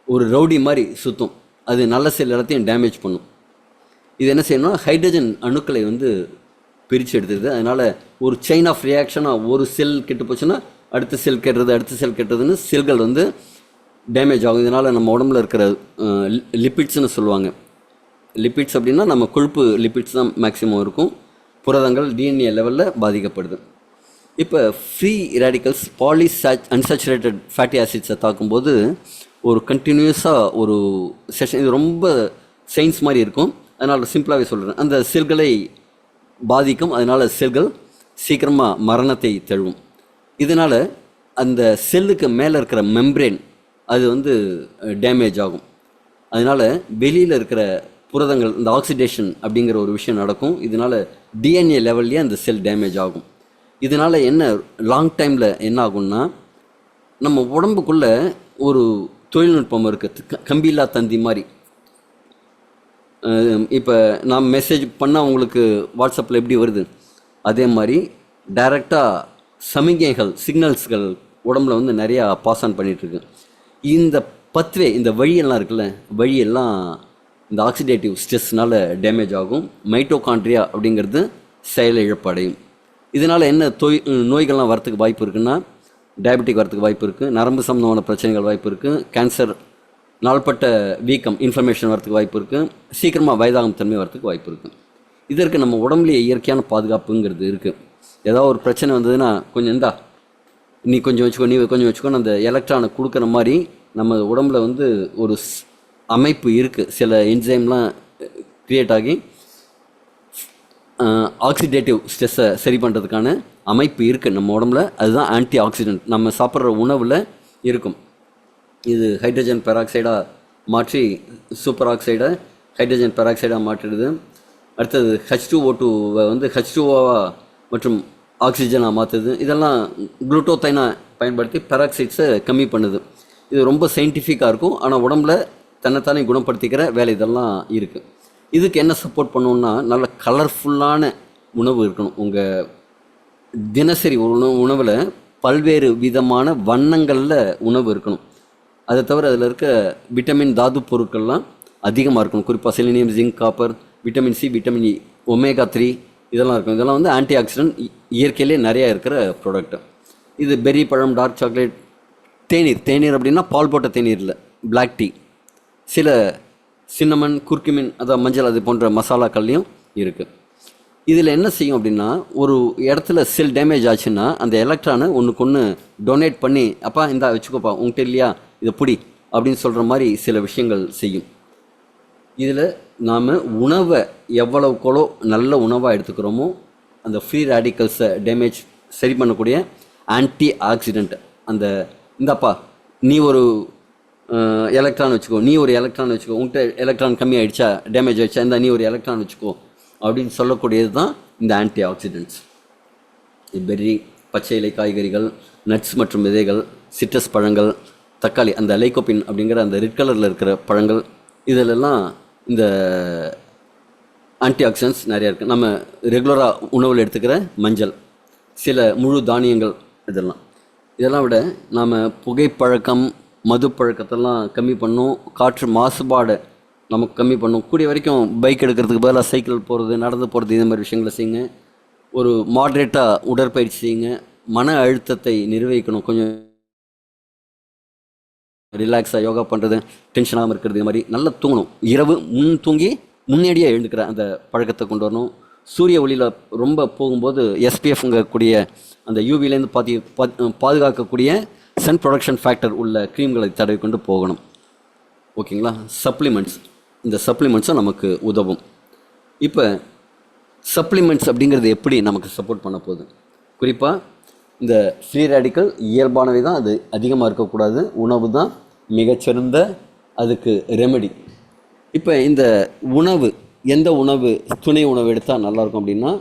ஒரு ரவுடி மாதிரி சுற்றும். அது நல்ல செல் எல்லாத்தையும் டேமேஜ் பண்ணும். இது என்ன செய்யணும்னா, ஹைட்ரஜன் அணுக்களை பிரித்து எடுத்துருது. அதனால் ஒரு செயின் ஆஃப் ரியாக்ஷனாக ஒரு செல் கெட்டு போச்சுன்னா அடுத்த செல் கெட்டுறது, அடுத்த செல் கெட்டுறதுன்னு செல்கள் டேமேஜ் ஆகும். இதனால் நம்ம உடம்புல இருக்கிற லிப்பிட்ஸ்னு சொல்லுவாங்க. லிப்பிட்ஸ் அப்படின்னா நம்ம கொழுப்பு லிப்பிட்ஸ் தான் மேக்ஸிமம் இருக்கும். புரதங்கள் டிஎன்ஏ லெவலில் பாதிக்கப்படுது. இப்போ ஃப்ரீ ரேடிக்கல்ஸ் அன்சாச்சுரேட்டட் ஃபேட்டி ஆசிட்ஸை தாக்கும்போது ஒரு கண்டினியூஸாக ஒரு செஷன், இது ரொம்ப சயின்ஸ் மாதிரி இருக்கும். அதனால் சிம்பிளாகவே சொல்கிறேன், அந்த செல்களை பாதிக்கும். அதனால் செல்கள் சீக்கிரமாக மரணத்தை தழுவும். இதனால் அந்த செல்லுக்கு மேலே இருக்கிற மெம்ப்ரேன் அது வந்து டேமேஜ் ஆகும். அதனால் வெளியில் இருக்கிற புரதங்கள், இந்த ஆக்சிடேஷன் அப்படிங்கிற ஒரு விஷயம் நடக்கும். இதனால் டிஎன்ஏ லெவல்லையே அந்த செல் டேமேஜ் ஆகும். இதனால் என்ன லாங் டைமில் என்ன ஆகும்னா, நம்ம உடம்புக்குள்ளே ஒரு தொழில்நுட்பம் இருக்குது, கம்பியில்லா தந்தி மாதிரி. இப்போ நான் மெசேஜ் பண்ணால் உங்களுக்கு வாட்ஸ்அப்பில் எப்படி வருது, அதே மாதிரி டைரெக்டாக சமிகைகள், சிக்னல்ஸ்கள் உடம்புல வந்து நிறையா பாஸ் ஆன் பண்ணிகிட்ருக்கு. இந்த பத்வே, இந்த வழியெல்லாம் இருக்குல்ல, வழியெல்லாம் இந்த ஆக்சிடேட்டிவ் ஸ்ட்ரெஸ்னால் டேமேஜ் ஆகும். மைட்டோகாண்ட்ரியா அப்படிங்கிறது செயல் இழப்படையும். இதனால் என்ன நோய்கள்லாம் வரத்துக்கு வாய்ப்பு இருக்குன்னா, டயபெட்டிக் வரத்துக்கு வாய்ப்பு இருக்குது, நரம்பு சம்பந்தமான பிரச்சனைகள் வாய்ப்பு இருக்குது, கேன்சர், நாள்பட்ட வீக்கம், இன்ஃபர்மேஷன் வரத்துக்கு வாய்ப்பு இருக்குது, சீக்கிரமாக வயதாகும் தன்மை வரத்துக்கு வாய்ப்பு இருக்குது. இதற்கு நம்ம உடம்புலேயே இயற்கையான பாதுகாப்புங்கிறது இருக்குது. ஏதாவது ஒரு பிரச்சனை வந்ததுன்னா, கொஞ்சம் இந்தா நீ கொஞ்சம் வச்சுக்கோ, நீ கொஞ்சம் வச்சுக்கோன்னு அந்த எலக்ட்ரானை கொடுக்குற மாதிரி நம்ம உடம்புல வந்து ஒரு அமைப்பு இருக்குது. சில என்சைம்லாம் க்ரியேட் ஆகி ஆக்சிடேட்டிவ் ஸ்ட்ரெஸ்ஸை சரி பண்ணுறதுக்கான அமைப்பு இருக்குது நம்ம உடம்புல. அதுதான் ஆன்டி ஆக்சிடென்ட் நம்ம சாப்பிட்ற உணவில் இருக்கும். இது ஹைட்ரஜன் பெராக்சைடாக மாற்றி சூப்பர் ஆக்சைடை ஹைட்ரஜன் பெராக்சைடாக மாற்றிடுது. அடுத்தது H2O2வை வந்து H2Oவா மற்றும் ஆக்சிஜனாக மாற்றுது. இதெல்லாம் குளுட்டோத்தைனை பயன்படுத்தி பெராக்சைட்ஸை கம்மி பண்ணுது. இது ரொம்ப சயின்டிஃபிக்காக இருக்கும். ஆனால் உடம்புல தன்னைத்தானே குணப்படுத்திக்கிற வேலை இதெல்லாம் இருக்குது. இதுக்கு என்ன சப்போர்ட் பண்ணணுன்னா, நல்ல கலர்ஃபுல்லான உணவு இருக்கணும். உங்கள் தினசரி உணவில் பல்வேறு விதமான வண்ணங்களில் உணவு இருக்கணும். அதை தவிர அதில் இருக்க விட்டமின் தாது பொருட்கள்லாம் அதிகமாக இருக்கணும். குறிப்பாக selenium, zinc, copper, vitamin C, vitamin E, omega 3 இதெல்லாம் இருக்கும். இதெல்லாம் வந்து ஆன்டி ஆக்சிடென்ட் இயற்கையிலே நிறையா இருக்கிற ப்ராடக்ட்டு. இது பெர்ரி பழம், டார்க் சாக்லேட், தேநீர் அப்படின்னா பால் போட்ட தேநீர் இல்லை, பிளாக் டீ, சில சின்னமன், குர்குமின், அதாவது மஞ்சள், அது போன்ற மசாலாக்கள்லையும் இருக்குது. இதில் என்ன செய்யும் அப்படின்னா, ஒரு இடத்துல செல் டேமேஜ் ஆச்சுன்னா அந்த எலக்ட்ரானை ஒன்றுக்கு ஒன்று டொனேட் பண்ணி, அப்பா இந்தா வச்சுக்கோப்பா, உங்கள்கிட்ட இல்லையா இதை பிடி அப்படின்னு சொல்கிற மாதிரி சில விஷயங்கள் செய்யும். இதில் நாம் உணவை எவ்வளவுக்கோ நல்ல உணவாக எடுத்துக்கிறோமோ, அந்த ஃப்ரீ ரேடிக்கல்ஸை டேமேஜ் சரி பண்ணக்கூடிய ஆன்டி ஆக்சிடென்ட், அந்த இந்தாப்பா நீ ஒரு எலக்ட்ரான் வச்சுக்கோ, நீ ஒரு எலக்ட்ரான் வச்சுக்கோ, உங்கள்கிட்ட எலக்ட்ரான் கம்மி ஆகிடுச்சா, டேமேஜ் ஆகிடுச்சா, இந்த நீ ஒரு எலக்ட்ரான் வச்சுக்கோ அப்படின்னு சொல்லக்கூடியது தான் இந்த ஆன்டி ஆக்சிடென்ட்ஸ். பெர்ரி, பச்சை இலை காய்கறிகள், நட்ஸ் மற்றும் விதைகள், சிட்ரஸ் பழங்கள், தக்காளி, அந்த லைகோபின் அப்படிங்கிற அந்த ரெட் கலரில் இருக்கிற பழங்கள், இதிலெல்லாம் இந்த ஆன்டி ஆக்சிடென்ட்ஸ் நிறையா இருக்குது. நம்ம ரெகுலராக உணவில் எடுத்துக்கிற மஞ்சள், சில முழு தானியங்கள், இதெல்லாம் விட நாம் புகைப்பழக்கம், மது பழக்கத்தெல்லாம் கம்மி பண்ணும், காற்று மாசுபாடை நமக்கு கம்மி பண்ணும். கூடிய வரைக்கும் பைக் எடுக்கிறதுக்கு பதிலாக சைக்கிள் போகிறது, நடந்து போகிறது, இது மாதிரி விஷயங்களை செய்யுங்க. ஒரு மாட்ரேட்டாக உடற்பயிற்சி செய்யுங்க. மன அழுத்தத்தை நிர்வகிக்கணும், கொஞ்சம் ரிலாக்ஸாக யோகா பண்ணுறது, டென்ஷனாகவும் இருக்கிறது, இது மாதிரி நல்லா தூங்கணும். இரவு தூங்கி முன்னாடியே எழுந்துக்கிற அந்த பழக்கத்தை கொண்டு வரணும். சூரிய ஒளியில் ரொம்ப போகும்போது எஸ்பிஎஃப்ங்கக்கூடிய அந்த யூவிலேருந்து பாதுகாக்கக்கூடிய சன் ப்ரொடக்ஷன் ஃபேக்டர் உள்ள க்ரீம்களை தடவி கொண்டு போகணும். ஓகேங்களா? சப்ளிமெண்ட்ஸ், இந்த சப்ளிமெண்ட்ஸும் நமக்கு உதவும். இப்போ சப்ளிமெண்ட்ஸ் அப்படிங்கிறது எப்படி நமக்கு சப்போர்ட் பண்ண போகுது? குறிப்பாக இந்த ஃப்ரீ ரேடிக்கல் இயல்பானவை தான், அது அதிகமாக இருக்கக்கூடாது. உணவு தான் மிகச்சிறந்த அதுக்கு ரெமெடி. இப்போ இந்த உணவு, எந்த உணவு துணை உணவு எடுத்தால் நல்லாயிருக்கும் அப்படின்னா,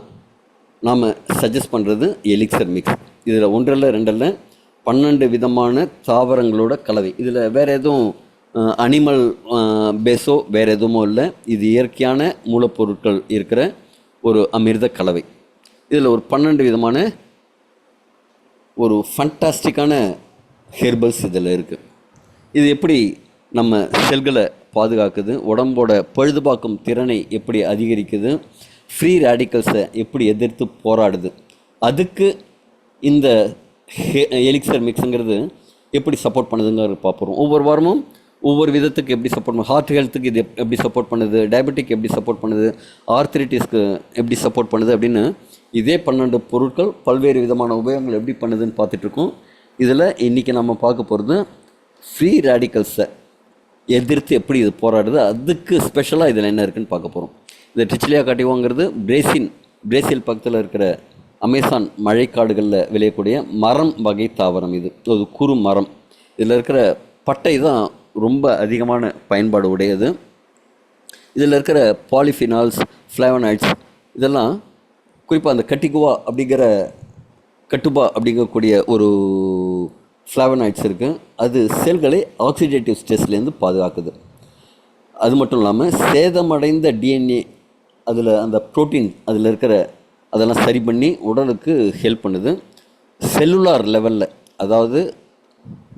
நாம் சஜஸ்ட் பண்ணுறது எலிக்சர் மிக்ஸ். இதில் 1 இல்லை 2 இல்லை 12 விதமான தாவரங்களோட கலவை. இதில் வேறு எதுவும் அனிமல் பேஸோ வேறு எதுவுமோ இல்லை. இது இயற்கையான மூலப்பொருட்கள் இருக்கிற ஒரு அமிர்த கலவை. இதில் ஒரு 12 விதமான ஒரு ஃபண்டாஸ்டிக்கான ஹெர்பல்ஸ் இதில் இருக்குது. இது எப்படி நம்ம செல்களை பாதுகாக்குது, உடம்போட பழுதுபார்க்கும் திறனை எப்படி அதிகரிக்குது, ஃப்ரீ ரேடிக்கல்ஸை எப்படி எதிர்த்து போராடுது, அதுக்கு இந்த எலிக்சர் மிக்ஸுங்கிறது எப்படி சப்போர்ட் பண்ணுதுங்கிறது பார்ப்போம். ஒவ்வொரு வாரமும் ஒவ்வொரு விதத்துக்கு எப்படி சப்போர்ட் பண்ணுது, ஹார்ட் ஹெல்த்துக்கு இது எப்படி சப்போர்ட் பண்ணுது, டயபெட்டிக் எப்படி சப்போர்ட் பண்ணுது, ஆர்த்ரைட்டிஸ்க்கு எப்படி சப்போர்ட் பண்ணுது அப்படின்னு இதே 12 பொருட்கள் பல்வேறு விதமான உபயோகங்கள் எப்படி பண்ணுதுன்னு பார்த்துட்ருக்கோம். இதில் இன்றைக்கி நம்ம பார்க்க போகிறது ஃப்ரீ ரேடிக்கல்ஸை எதிர்த்து எப்படி இது போராடுது, அதுக்கு ஸ்பெஷலாக இதில் என்ன இருக்குதுன்னு பார்க்க போகிறோம். இந்த ட்ரிச்சிலியா காட்டிவாங்கிறது பிரேசில் பக்கத்தில் இருக்கிற அமேசான் மழைக்காடுகளில் விளையக்கூடிய மரம் வகை தாவரம். இது ஒரு குறு மரம். இதில் இருக்கிற பட்டை தான் ரொம்ப அதிகமான பயன்பாடு உடையது. இதில் இருக்கிற பாலிஃபினால்ஸ், ஃப்ளேவனாய்ட்ஸ் இதெல்லாம் குறிப்பாக அந்த கட்டுபா அப்படிங்கக்கூடிய ஒரு ஃப்ளேவனாய்ட்ஸ் இருக்குது. அது செல்களை ஆக்சிடேட்டிவ் ஸ்ட்ரெஸ்லேருந்து பாதுகாக்குது. அது மட்டும் இல்லாமல் சேதமடைந்த டிஎன்ஏ அதில் அந்த ப்ரோட்டீன் அதில் இருக்கிற அதெல்லாம் சரி பண்ணி உடலுக்கு ஹெல்ப் பண்ணுது. செல்லுலார் லெவலில், அதாவது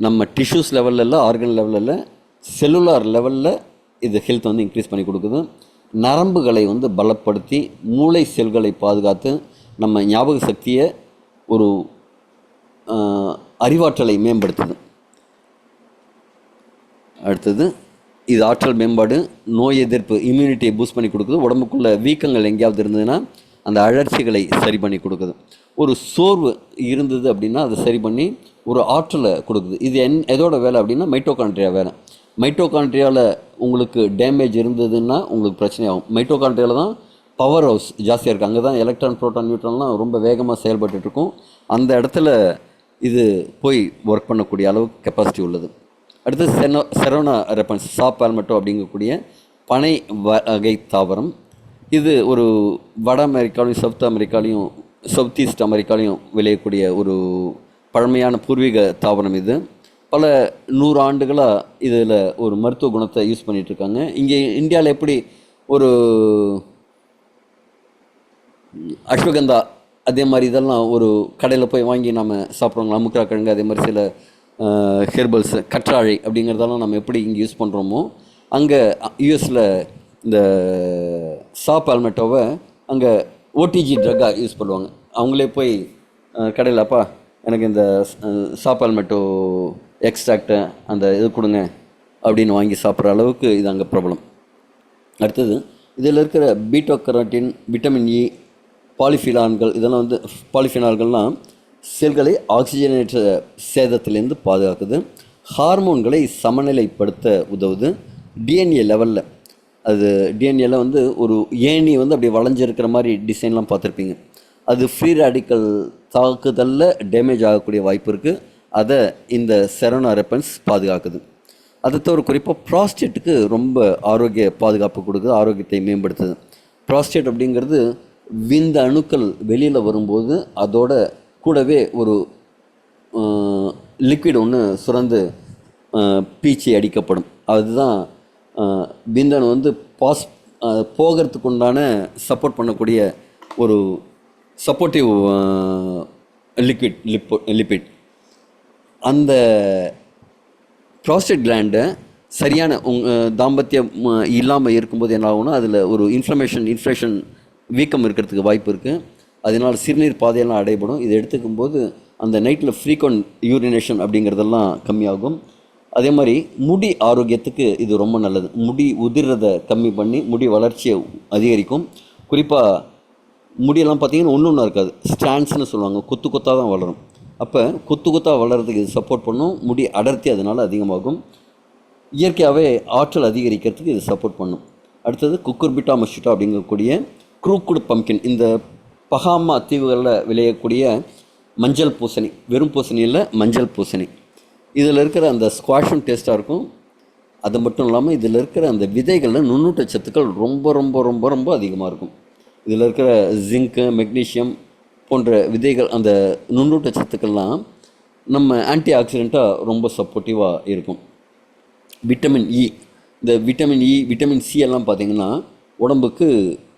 நம்ம டிஷ்யூஸ் லெவலில், ஆர்கன் லெவலில், செல்லுலார் லெவலில் இது ஹெல்த் வந்து இன்க்ரீஸ் பண்ணி கொடுக்குது. நரம்புகளை வந்து பலப்படுத்தி மூளை செல்களை பாதுகாத்து நம்ம ஞாபக சக்தியை, ஒரு அறிவாற்றலை மேம்படுத்துது. அடுத்தது இது ஆற்றல் மேம்பாடு, நோய் எதிர்ப்பு, இம்யூனிட்டியை பூஸ்ட் பண்ணி கொடுக்குது. உடம்புக்குள்ளே வீக்கங்கள் எங்கேயாவது இருந்ததுன்னா அந்த அழற்சிகளை சரி பண்ணி கொடுக்குது. ஒரு சோர்வு இருந்தது அப்படின்னா அதை சரி பண்ணி ஒரு ஆற்றலை கொடுக்குது. இது எதோட வேலை அப்படின்னா மைட்டோகாண்ட்ரியா வேலை. மைட்டோகாண்ட்ரியாவில் உங்களுக்கு டேமேஜ் இருந்ததுன்னா உங்களுக்கு பிரச்சனையாகும். மைட்டோகாண்ட்ரியாவில் தான் பவர் ஹவுஸ் ஜாஸ்தியாக இருக்குது. அங்கே தான் எலக்ட்ரான், புரோட்டான், நியூட்ரான்லாம் ரொம்ப வேகமாக செயல்பட்டுருக்கும். அந்த இடத்துல இது போய் ஒர்க் பண்ணக்கூடிய அளவுக்கு கெப்பாசிட்டி உள்ளது. அடுத்து செரோனா ரெப்பன்ஸ், சாப்பால்மெட்டோ அப்படிங்கக்கூடிய பனை வகை தாவரம். இது ஒரு வட அமெரிக்காலையும் சவுத் ஈஸ்ட் அமெரிக்காலையும் விளையக்கூடிய ஒரு பழமையான பூர்வீக தாவரம். இது பல 100 ஆண்டுகளாக இதில் ஒரு மருத்துவ குணத்தை யூஸ் பண்ணிகிட்ருக்காங்க. இங்கே இந்தியாவில் எப்படி ஒரு அஸ்வகந்தா அதே மாதிரி இதெல்லாம் ஒரு கடையில் போய் வாங்கி நம்ம சாப்பிட்றோங்களா, அமுக்கரா கிழங்கு, அதே மாதிரி சில ஹெர்பல்ஸ், கற்றாழை அப்படிங்கிறதெல்லாம் நம்ம எப்படி இங்கே யூஸ் பண்ணுறோமோ, அங்கே யூஎஸில் இந்த பால்மெட்டோவை அங்கே ஓடிஜி ட்ரக்காக யூஸ் பண்ணுவாங்க. அவங்களே போய் கடையில், அப்பா எனக்கு இந்த பால்மெட்டோ எக்ஸ்ட்ராக்டை அந்த இது கொடுங்க அப்படின்னு வாங்கி சாப்பிட்ற அளவுக்கு இது அங்கே ப்ராப்ளம். அடுத்தது இதில் இருக்கிற பீட்டா கரோட்டின், விட்டமின் இ, பாலிஃபினால்கள், இதெல்லாம் வந்து பாலிஃபினால்கள்லாம் செல்களை ஆக்சிஜனேற்ற சேதத்திலேருந்து பாதுகாக்குது. ஹார்மோன்களை சமநிலைப்படுத்த உதவுது. டிஎன்ஏ லெவலில், அது டிஎன்ஏல வந்து ஒரு ஏணி வந்து அப்படி வளைஞ்சிருக்கிற மாதிரி டிசைன்லாம் பார்த்துருப்பீங்க. அது ஃப்ரீ ரேடிக்கல் தாக்குதலில் டேமேஜ் ஆகக்கூடிய வாய்ப்பு இருக்குது. அதை இந்த செரோனா ரெப்பன்ஸ் பாதுகாக்குது. அதை தவிர குறிப்பாக ப்ராஸ்டேட்டுக்கு ரொம்ப ஆரோக்கிய பாதுகாப்பு கொடுக்குது, ஆரோக்கியத்தை மேம்படுத்துது. ப்ராஸ்டேட் அப்படிங்கிறது விந்த அணுக்கள் வெளியில் வரும்போது அதோட கூடவே ஒரு லிக்விட் ஒன்று சுரந்து பீச்சி அடிக்கப்படும். அதுதான் விந்தணு வந்து போகிறதுக்கு உண்டான சப்போர்ட் பண்ணக்கூடிய ஒரு சப்போர்ட்டிவ் லிப்பிட். அந்த ப்ராஸ்டேட் கிளாண்டை சரியான தாம்பத்தியம் இல்லாமல் இருக்கும்போது என்ன ஆகும்னா அதில் ஒரு இன்ஃப்ளேஷன் வீக்கம் இருக்கிறதுக்கு வாய்ப்பு இருக்குது. அதனால் சிறுநீர் பாதையெல்லாம் அடைபடும். இதை எடுத்துக்கும்போது அந்த நைட்டில் ஃப்ரீக்வெண்ட் யூரினேஷன் அப்படிங்கிறதெல்லாம் கம்மியாகும். அதே மாதிரி முடி ஆரோக்கியத்துக்கு இது ரொம்ப நல்லது. முடி உதிர்றதை கம்மி பண்ணி முடி வளர்ச்சியை அதிகரிக்கும். குறிப்பாக முடியெல்லாம் பார்த்திங்கன்னா ஒன்று இருக்காது, ஸ்டாண்ட்ஸ்னு சொல்லுவாங்க, கொத்தாக தான் வளரும். அப்போ கொத்தாக வளர்கிறதுக்கு இது சப்போர்ட் பண்ணும். முடி அடர்த்தி அதனால் அதிகமாகும். இயற்கையாகவே ஆற்றல் அதிகரிக்கிறதுக்கு இது சப்போர்ட் பண்ணும். அடுத்தது குக்குர்பிட்டா மஸ்கிட்டோ அப்படிங்கக்கூடிய க்ரூக்குடு பம்கின், இந்த பஹாமா தீவுகளில் விளையக்கூடிய மஞ்சள் பூசணி, வெறும் பூசணி இல்லை, மஞ்சள் பூசணி. இதில் இருக்கிற அந்த ஸ்குவாஷும் டேஸ்ட்டாக இருக்கும். அது மட்டும் இல்லாமல் இதில் இருக்கிற அந்த விதைகளில் நுண்ணூட்டச்சத்துக்கள் ரொம்ப ரொம்ப ரொம்ப ரொம்ப அதிகமாக இருக்கும். இதில் இருக்கிற ஜிங்க்கு, மெக்னீஷியம் போன்ற விதைகள், அந்த நுண்ணூட்டச்சத்துக்கள்லாம் நம்ம ஆன்டி ஆக்சிடெண்ட்டாக ரொம்ப சப்போர்ட்டிவாக இருக்கும். விட்டமின் இ, இந்த விட்டமின் சி எல்லாம் பார்த்திங்கன்னா உடம்புக்கு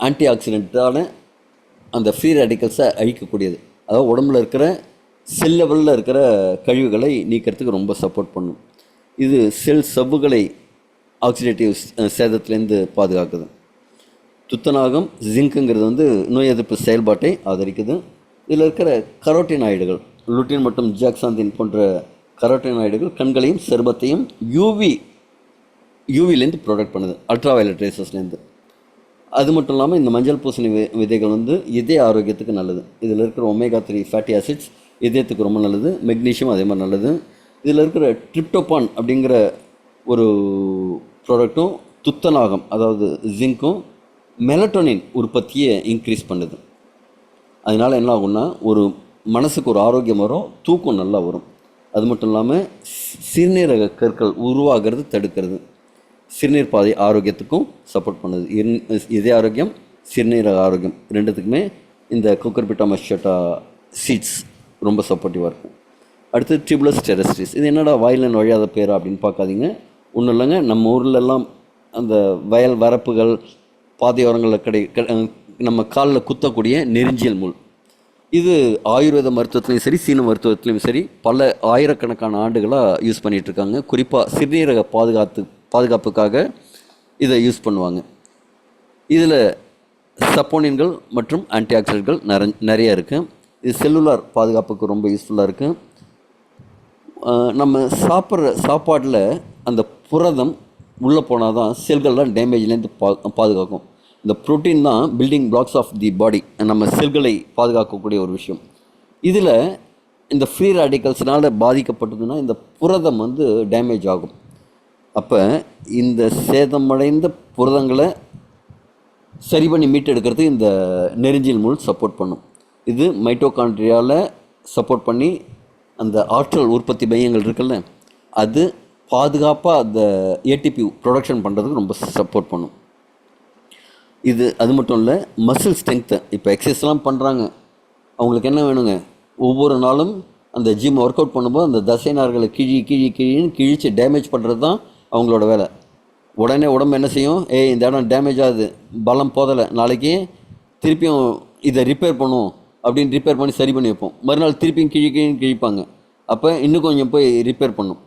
ஆன்டி ஆக்சிடெண்ட்டான அந்த ஃப்ரீ ரேடிக்கல்ஸை அழிக்கக்கூடியது. அதாவது உடம்புல இருக்கிற செல் லெவலில் இருக்கிற கழிவுகளை நீக்கிறதுக்கு ரொம்ப சப்போர்ட் பண்ணும். இது செல் சவ்வுகளை ஆக்சிடேட்டிவ் சேதத்துலேருந்து பாதுகாக்குது. துத்தநாகம், ஜிங்க்குங்கிறது வந்து நோய் எதிர்ப்பு செயல்பாட்டை ஆதரிக்குது. இதில் இருக்கிற கரோட்டினாய்டுகள், லுட்டின் மற்றும் ஜாக்சாந்தின் போன்ற கரோட்டினாய்டுகள் கண்களையும் சருமத்தையும் யூவிலேருந்து ப்ரொடெக்ட் பண்ணுது, அல்ட்ரா வயலட் ரேசஸ்லேருந்து. அது மட்டும் இல்லாமல் இந்த மஞ்சள் பூசணி விதைகள் வந்து இதய ஆரோக்கியத்துக்கு நல்லது. இதில் இருக்கிற ஒமேகா 3 ஃபேட்டி ஆசிட்ஸ் இதயத்துக்கு ரொம்ப நல்லது. மெக்னீஷியம் அதே மாதிரி நல்லது. இதில் இருக்கிற ட்ரிப்டோபான் அப்படிங்கிற ஒரு ப்ராடக்ட்டும் துத்தநாகம் அதாவது ஜிங்க்கும் மெலட்டோனின் உற்பத்தியை இன்க்ரீஸ் பண்ணுது. அதனால் என்ன ஆகும்னா ஒரு மனசுக்கு ஒரு ஆரோக்கியம் வரும், தூக்கம் நல்லா வரும். அது மட்டும் இல்லாமல் சிறுநீரக கற்கள் உருவாகிறது தடுக்கிறது. சிறுநீர் பாதை ஆரோக்கியத்துக்கும் சப்போர்ட் பண்ணுது. இதய ஆரோக்கியம், சிறுநீரக ஆரோக்கியம் ரெண்டுத்துக்குமே இந்த குக்கர்பிட்டா மஸ்கட்டா சீட்ஸ் ரொம்ப சப்போர்ட்டிவாக இருக்கும். அடுத்து ட்ரிபுலஸ் டெரஸ்ட்ரிஸ். இது என்னடா வாயில் நுழையாத பேரா அப்படின்னு பார்க்காதீங்க. ஒன்றும் இல்லைங்க, நம்ம ஊர்லெல்லாம் அந்த வயல் வரப்புகள் பாதையோரங்களில் நம்ம காலில் குத்தக்கூடிய நெரிஞ்சியல் முள். இது ஆயுர்வேத மருத்துவத்துலேயும் சரி சீன மருத்துவத்துலேயும் சரி பல ஆயிரக்கணக்கான ஆண்டுகளாக யூஸ் பண்ணிகிட்ருக்காங்க. குறிப்பாக சிறுநீரக பாதுகாப்புக்காக இதை யூஸ் பண்ணுவாங்க. இதில் சப்போனின்கள் மற்றும் ஆன்டிஆக்சிடென்ட்கள் நிறைய இருக்குது. இது செல்லுலார் பாதுகாப்புக்கு ரொம்ப யூஸ்ஃபுல்லாக இருக்குது. நம்ம சாப்பிட்ற சாப்பாட்டில் அந்த புரதம் உள்ளே போனால் தான் செல்கள்லாம் டேமேஜ்லேருந்து பாதுகாக்கும். இந்த ப்ரோட்டீன் தான் பில்டிங் பிளாக்ஸ் ஆஃப் தி பாடி, நம்ம செல்களை பாதுகாக்கக்கூடிய ஒரு விஷயம். இதில் இந்த ஃப்ரீ ரேடிக்கல்ஸ்னால் பாதிக்கப்பட்டதுன்னா இந்த புரதம் வந்து டேமேஜ் ஆகும். அப்போ இந்த சேதமடைந்த புரதங்களை சரி பண்ணி மீட்டெடுக்கிறதுக்கு இந்த நெரிஞ்சில் முள் சப்போர்ட் பண்ணும். இது மைட்டோகாண்ட்ரியாவில் சப்போர்ட் பண்ணி அந்த ஆற்றல் உற்பத்தி மையங்கள் இருக்குல்ல, அது பாதுகாப்பாக அந்த ஏடிபி ப்ரொடக்ஷன் பண்ணுறதுக்கு ரொம்ப சப்போர்ட் பண்ணும். இது அது மட்டும் இல்லை, மசில் ஸ்ட்ரென்த்து. இப்போ எக்ஸசைஸ்லாம் பண்ணுறாங்க, அவங்களுக்கு என்ன வேணுங்க, ஒவ்வொரு நாளும் அந்த ஜிம் ஒர்க் அவுட் பண்ணும்போது அந்த தசை நார்களை கிழின்னு கிழித்து டேமேஜ் பண்ணுறது தான் அவங்களோட வேலை. உடனே உடம்பு என்ன செய்யும், இந்த இடம் டேமேஜ் ஆகுது, பலம் போதலை, நாளைக்கு திருப்பியும் இதை ரிப்பேர் பண்ணுவோம் அப்படின்னு ரிப்பேர் பண்ணி சரி பண்ணி வைப்போம். மறுநாள் திருப்பியும் கிழிப்பாங்க. அப்போ இன்னும் கொஞ்சம் போய் ரிப்பேர் பண்ணும்.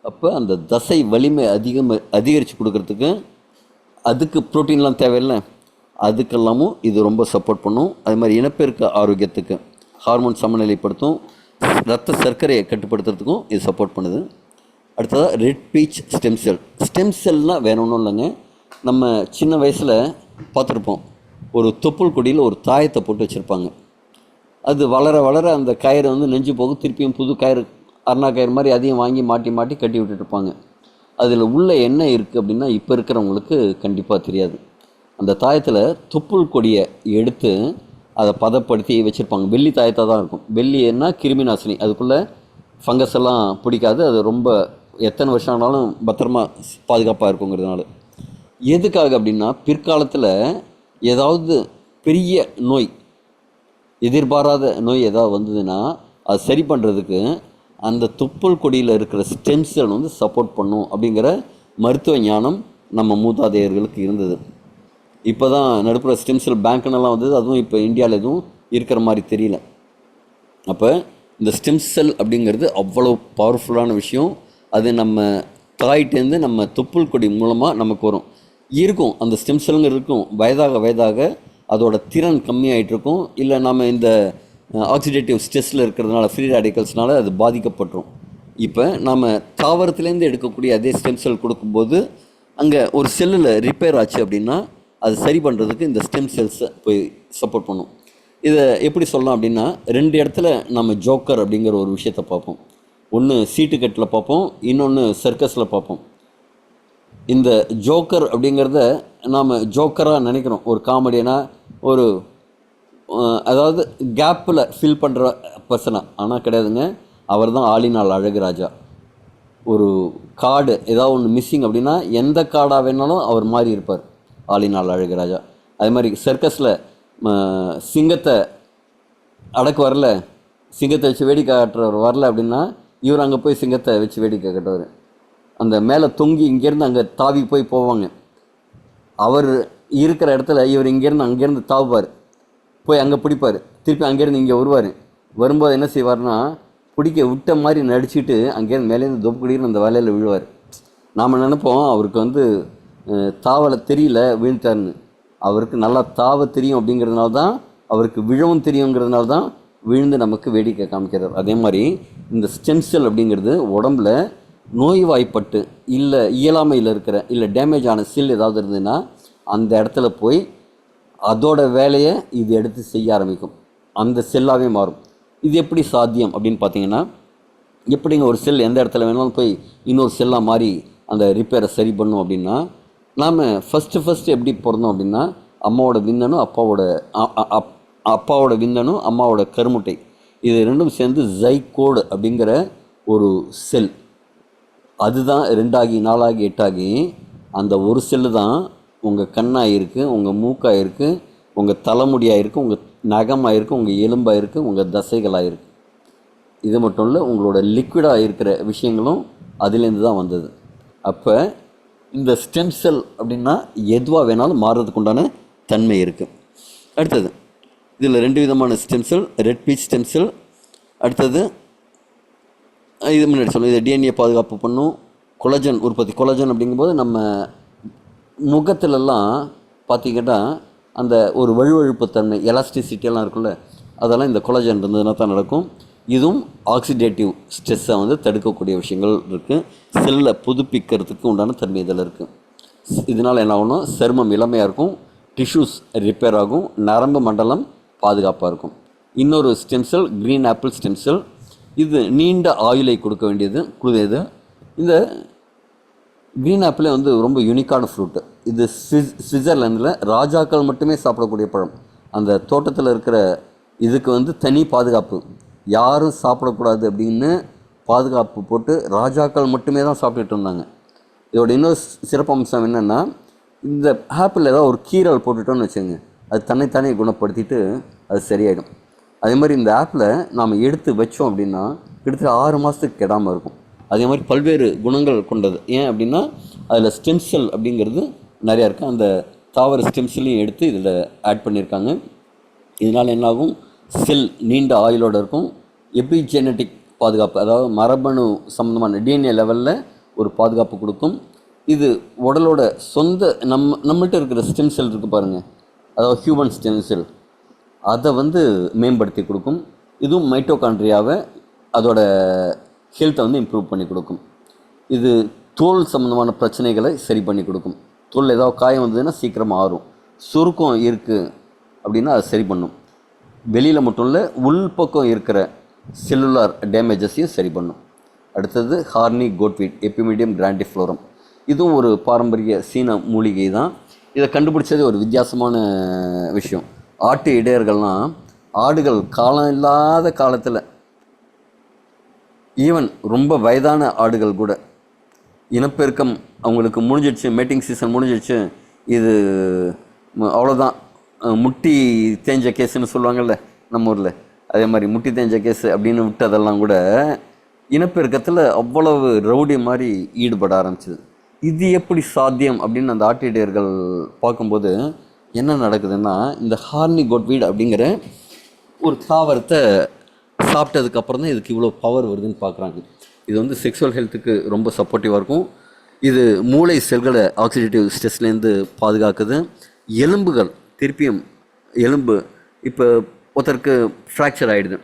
அப்போ அந்த தசை வலிமை அதிகரித்து கொடுக்கறதுக்கு அதுக்கு ப்ரோட்டீன்லாம் தேவையில்லை, அதுக்கெல்லாமும் இது ரொம்ப சப்போர்ட் பண்ணும். அது மாதிரி இனப்பெருக்க ஆரோக்கியத்துக்கு, ஹார்மோன் சமநிலைப்படுத்தும், ரத்த சர்க்கரையை கட்டுப்படுத்துறதுக்கும் இது சப்போர்ட் பண்ணுது. அடுத்ததாக red peach stem cell. Stem செல்னால் வேற ஒன்றும் இல்லைங்க, நம்ம சின்ன வயசில் பார்த்துருப்போம், ஒரு தொப்புள் கொடியில் ஒரு தாயத்தை போட்டு வச்சுருப்பாங்க. அது வளர வளர அந்த கயிறு வந்து நெஞ்சு போகும், திருப்பியும் புது கயிறு அருணா கயிறு மாதிரி அதையும் வாங்கி மாட்டி கட்டி விட்டுட்டுருப்பாங்க. அதில் உள்ள என்ன இருக்குது அப்படின்னா இப்போ இருக்கிறவங்களுக்கு கண்டிப்பாக தெரியாது. அந்த தாயத்தில் தொப்புள் கொடியை எடுத்து அதை பதப்படுத்தி வச்சுருப்பாங்க. வெள்ளி தாயத்தாக தான் இருக்கும். வெள்ளி என்ன, கிருமி நாசினி, அதுக்குள்ளே ஃபங்கஸ் எல்லாம் பிடிக்காது, அது ரொம்ப எத்தனை வருஷம் ஆனாலும் பத்திரமா பாதுகாப்பாக இருக்குங்கிறதுனால. எதுக்காக அப்படின்னா பிற்காலத்தில் ஏதாவது பெரிய நோய், எதிர்பாராத நோய் ஏதாவது வந்ததுன்னா அது சரி பண்ணுறதுக்கு அந்த தொப்புள் கொடியில் இருக்கிற ஸ்டெம் செல் வந்து சப்போர்ட் பண்ணும் அப்படிங்கிற மருத்துவ ஞானம் நம்ம மூதாதையர்களுக்கு இருந்தது. இப்போ தான் நடுப்புற ஸ்டெம் செல் பேங்க்னெல்லாம் வந்தது, அதுவும் இப்போ இந்தியாவில் எதுவும் இருக்கிற மாதிரி தெரியல. அப்போ இந்த ஸ்டெம் செல் அப்படிங்கிறது அவ்வளோ பவர்ஃபுல்லான விஷயம். அது நம்ம தாயிட்டேருந்து நம்ம தொப்புள் கொடி மூலமாக நமக்கு வரும் இருக்கும். அந்த ஸ்டெம் செல்லுங்க இருக்கும், வயதாக அதோட திறன் கம்மியாகிட்ருக்கும். இல்லை நம்ம இந்த ஆக்சிடேட்டிவ் ஸ்ட்ரெஸ்ஸில் இருக்கிறதுனால, ஃப்ரீ ரேடிக்கல்ஸ்னால அது பாதிக்கப்பட்டுரும். இப்போ நம்ம தாவரத்துலேருந்து எடுக்கக்கூடிய அதே ஸ்டெம் செல் கொடுக்கும்போது அங்கே ஒரு செல்லில் ரிப்பேர் ஆச்சு அப்படின்னா அது சரி பண்ணுறதுக்கு இந்த ஸ்டெம் செல்ஸை போய் சப்போர்ட் பண்ணும். இதை எப்படி சொல்லலாம் அப்படின்னா, 2 இடத்துல நம்ம ஜோக்கர் அப்படிங்கிற ஒரு விஷயத்தை பார்ப்போம். ஒன்று சீட்டுக்கட்டில் பார்ப்போம், இன்னொன்று சர்க்கஸில் பார்ப்போம். இந்த ஜோக்கர் அப்படிங்கிறத நாம் ஜோக்கராக நினைக்கிறோம், ஒரு காமெடியனாக, ஒரு அதாவது கேப்பில் ஃபில் பண்ணுற பர்சனாக. ஆனால் கிடையாதுங்க, அவர் தான் ஆளினால் அழகு ராஜா. ஒரு கார்டு ஏதாவது ஒன்று மிஸ்ஸிங் அப்படின்னா எந்த கார்டாக வேணாலும் அவர் மாறி இருப்பார், ஆளினால் அழகு ராஜா. அதே மாதிரி சர்க்கஸில் சிங்கத்தை அடக்கு வரல, சிங்கத்தை வச்சு வேடிக்கை காட்டுறவர் வரல அப்படின்னா இவர் அங்கே போய் சிங்கத்தை வச்சு வேடிக்கை காட்டுவார். அந்த மேலே தொங்கி இங்கேருந்து அங்கே தாவி போவாங்க. அவர் இருக்கிற இடத்துல இவர் இங்கேருந்து அங்கேருந்து தாவுவார், போய் அங்கே பிடிப்பார், திருப்பி அங்கேருந்து இங்கே வரும்போது என்ன செய்வார்னா பிடிக்க விட்ட மாதிரி நடிச்சுட்டு அங்கேருந்து மேலேருந்து தொப்புக்குடின்னு அந்த வலையில் விழுவார். நாம் நினைப்போம் அவருக்கு வந்து தாவலை தெரியல விழுத்தாருன்னு. அவருக்கு நல்லா தாவ தெரியும் அப்படிங்கிறதுனால தான், அவருக்கு விழவும் தெரியுங்கிறதுனால தான் விழுந்து நமக்கு வேடிக்கை காமிக்கிறார். அதே மாதிரி இந்த ஸ்டெம் செல் அப்படிங்கிறது உடம்புல நோய்வாய்ப்பட்டு இல்லை இயலாமையில் இருக்கிற இல்லை டேமேஜ் ஆன செல் ஏதாவது இருந்ததுன்னா அந்த இடத்துல போய் அதோட வேலையை இது எடுத்து செய்ய ஆரம்பிக்கும், அந்த செல்லாகவே மாறும். இது எப்படி சாத்தியம் அப்படின்னு பார்த்தீங்கன்னா, எப்படிங்க ஒரு செல் எந்த இடத்துல வேணாலும் போய் இன்னொரு செல்லாக மாறி அந்த ரிப்பேரை சரி பண்ணும் அப்படின்னா, நாம் ஃபஸ்ட்டு எப்படி பிறந்தோம் அப்படின்னா, அம்மாவோட விந்தணும் அப்பாவோட விந்தணும் அம்மாவோட கருமுட்டை, இது ரெண்டும் சேர்ந்து ஜைகோடு அப்படிங்கிற ஒரு செல், அதுதான் 2ஆகி 4ஆகி 8ஆகி அந்த ஒரு செல்லு தான் உங்கள் கண்ணாக இருக்குது, உங்கள் மூக்காக இருக்குது, உங்கள் தலைமுடியாக இருக்குது, உங்கள் நகமாக இருக்குது, உங்கள் எலும்பாக இருக்குது, உங்கள் தசைகளாக இருக்குது. இது மட்டும் இல்லை, உங்களோட லிக்விடாக இருக்கிற விஷயங்களும் அதுலேருந்து தான் வந்தது. அப்போ இந்த ஸ்டெம் செல் அப்படின்னா எதுவாக வேணாலும் மாறுறதுக்கு உண்டான தன்மை இருக்குது. அடுத்தது இதில் 2 விதமான stem cell, red peach stem செல். அடுத்தது இது முன்னாடி சொல்லுவோம், இது டிஎன்ஏ பாதுகாப்பு பண்ணும், கொலஜன் உற்பத்தி. கொலஜன் அப்படிங்கும்போது நம்ம முகத்திலெல்லாம் பார்த்திங்கன்னா அந்த ஒரு வழுவழுப்பு தன்மை, எலாஸ்டிசிட்டியெல்லாம் இருக்குல்ல, அதெல்லாம் இந்த கொலஜன் இருந்ததுன்னா தான் நடக்கும். இதுவும் ஆக்சிடேட்டிவ் ஸ்ட்ரெஸ்ஸை வந்து தடுக்கக்கூடிய விஷயங்கள் இருக்குது. செல்லை புதுப்பிக்கிறதுக்கு உண்டான தன்மை இதில் இருக்குது. இதனால் என்ன ஆகணும், சருமம் இளமையாக இருக்கும், டிஷ்யூஸ் ரிப்பேர் ஆகும், நரம்பு மண்டலம் பாதுகாப்பாக இருக்கும். இன்னொரு stem cell green apple stem cell, இது நீண்ட ஆயுளை கொடுக்க வேண்டியது குழுது. இந்த க்ரீன் ஆப்பிளே வந்து ரொம்ப யூனிக்கான ஃப்ரூட்டு. இது சுவிட்சர்லாண்டில் ராஜாக்கள் மட்டுமே சாப்பிடக்கூடிய பழம். அந்த தோட்டத்தில் இருக்கிற இதுக்கு வந்து தனி பாதுகாப்பு, யாரும் சாப்பிடக்கூடாது அப்படின்னு பாதுகாப்பு போட்டு ராஜாக்கள் மட்டுமே தான் சாப்பிட்டுட்டு இருந்தாங்க. இதோட இன்னொரு சிறப்பம்சம் என்னென்னா, இந்த ஆப்பிள் ஏதாவது ஒரு கீரல் போட்டுட்டோன்னு வச்சுங்க, அது தன்னைத்தானே குணப்படுத்திட்டு அது சரியாயிடும். அதே மாதிரி இந்த ஆப்பில் நாம் எடுத்து வச்சோம் அப்படின்னா கிட்டத்தட்ட 6 மாதத்துக்கு கெடாமல் இருக்கும். அதே மாதிரி பல்வேறு குணங்கள் கொண்டது. ஏன் அப்படின்னா அதில் ஸ்டெம் செல் அப்படிங்கிறது நிறையா இருக்குது. அந்த தாவர ஸ்டெம் செல்லையும் எடுத்து இதில் ஆட் பண்ணியிருக்காங்க. இதனால் என்னாகும், செல் நீண்ட ஆயுளோடு இருக்கும். எபிஜெனட்டிக் பாதுகாப்பு, அதாவது மரபணு சம்மந்தமான டிஎன்ஏ லெவலில் ஒரு பாதுகாப்பு கொடுக்கும். இது உடலோட சொந்த நம்மள்கிட்ட இருக்கிற ஸ்டெம் செல் இருக்குது பாருங்கள், அதாவது ஹியூமன் ஸ்டெம் செல், அதை வந்து மேம்படுத்தி கொடுக்கும். இதுவும் மைட்டோகாண்ட்ரியாவை அதோட ஹெல்த்தை வந்து இம்ப்ரூவ் பண்ணி கொடுக்கும். இது தோல் சம்மந்தமான பிரச்சனைகளை சரி பண்ணி கொடுக்கும். தோல் ஏதாவது காயம் வந்ததுன்னா சீக்கிரமாக ஆறும். சுருக்கம் இருக்குது அப்படின்னா அது சரி பண்ணும். வெளியில் மட்டும் இல்லை, உள்பக்கம் இருக்கிற செல்லுலார் டேமேஜஸையும் சரி பண்ணும். அடுத்தது ஹார்னி கோட்வீட் எபிமிடியம் கிராண்டிஃப்ளோரம், இதுவும் ஒரு பாரம்பரிய சீன மூலிகை தான். இதை கண்டுபிடிச்சது ஒரு வித்தியாசமான விஷயம். ஆட்டு இடையர்கள்லாம் ஆடுகள் காலம் இல்லாத காலத்தில், ஈவன் ரொம்ப வயதான ஆடுகள் கூட இனப்பெருக்கம் அவங்களுக்கு முடிஞ்சிடுச்சு, மேட்டிங் சீசன் முடிஞ்சிடுச்சு, இது அவ்வளோதான், முட்டி தேஞ்ச கேஸுன்னு சொல்லுவாங்கள்ல நம்ம ஊரில், அதே மாதிரி முட்டி தேஞ்ச கேஸு அப்படின்னு விட்டதெல்லாம் கூட இனப்பெருக்கத்தில் அவ்வளவு ரவுடி மாதிரி ஈடுபட ஆரம்பிச்சிது. இது எப்படி சாத்தியம் அப்படின்னு அந்த ஆட்டிடையர்கள் பார்க்கும்போது என்ன நடக்குதுன்னா, இந்த ஹார்னி கோட்வீட் அப்படிங்கிற ஒரு தாவரத்தை சாப்பிட்டதுக்கப்புறம் தான் இதுக்கு இவ்வளோ பவர் வருதுன்னு பார்க்குறாங்க. இது வந்து செக்ஸுவல் ஹெல்த்துக்கு ரொம்ப சப்போர்ட்டிவாக இருக்கும். இது மூளை செல்களை ஆக்சிடேட்டிவ் ஸ்ட்ரெஸ்லேருந்து பாதுகாக்குது. எலும்புகள் திருப்பியும் எலும்பு, இப்போ ஒருத்தருக்கு ஃப்ராக்சர் ஆகிடுது,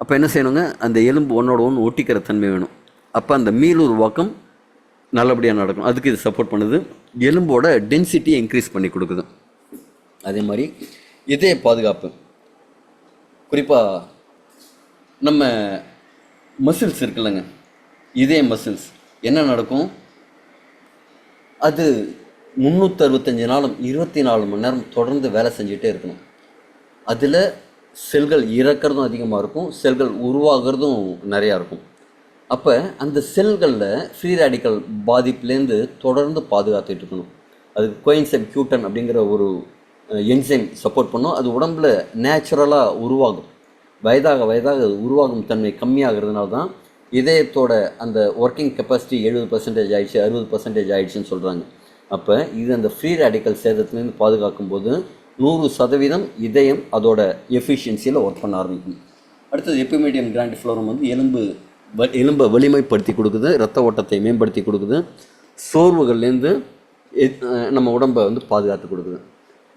அப்போ என்ன செய்யணுங்க, அந்த எலும்பு ஒன்றோட ஒன்று ஒட்டிக்கிற தன்மை வேணும். அப்போ அந்த மீள் உருவாக்கம் நல்லபடியாக நடக்கும். அதுக்கு இது சப்போர்ட் பண்ணுது. எலும்போட டென்சிட்டியை இன்க்ரீஸ் பண்ணி கொடுக்குது. அதே மாதிரி இதய பாதுகாப்பு, குறிப்பாக நம்ம மசில்ஸ் இருக்குல்லங்க, இதய மசில்ஸ் என்ன நடக்கும், அது 365 நாளும் 24 மணி நேரம் தொடர்ந்து வேலை செஞ்சுட்டே இருக்கணும். அதில் செல்கள் இறக்கிறதும் அதிகமாக இருக்கும், செல்கள் உருவாகிறதும் நிறையா இருக்கும். அப்போ அந்த செல்களில் ஃப்ரீ ரேடிக்கல் பாதிப்புலேருந்து தொடர்ந்து பாதுகாத்துட்டு இருக்கணும். அதுக்கு கோஎன்சைம் Q10 அப்படிங்கிற ஒரு என்சைம் சப்போர்ட் பண்ணும். அது உடம்பில் நேச்சுரலாக உருவாகும். வயதாக வயதாக உருவாகும் தன்மை கம்மியாகிறதுனால தான் இதயத்தோட அந்த ஒர்க்கிங் கெப்பாசிட்டி 70% ஆயிடுச்சு, 60% ஆயிடுச்சுன்னு சொல்கிறாங்க. அப்போ இது அந்த ஃப்ரீ ரேடிக்கல் சேதத்துலேருந்து பாதுகாக்கும் போது 100% இதயம் அதோட எஃபிஷியன்சியில் ஒர்க் பண்ண ஆரம்பிக்கும். அடுத்தது எபிமிடியம் கிராண்டிஃப்ளோரம் வந்து எலும்பை வலிமைப்படுத்தி கொடுக்குது, இரத்த ஓட்டத்தை மேம்படுத்தி கொடுக்குது, சோர்வுகள்லேருந்து நம்ம உடம்பை வந்து பாதுகாத்து கொடுக்குது.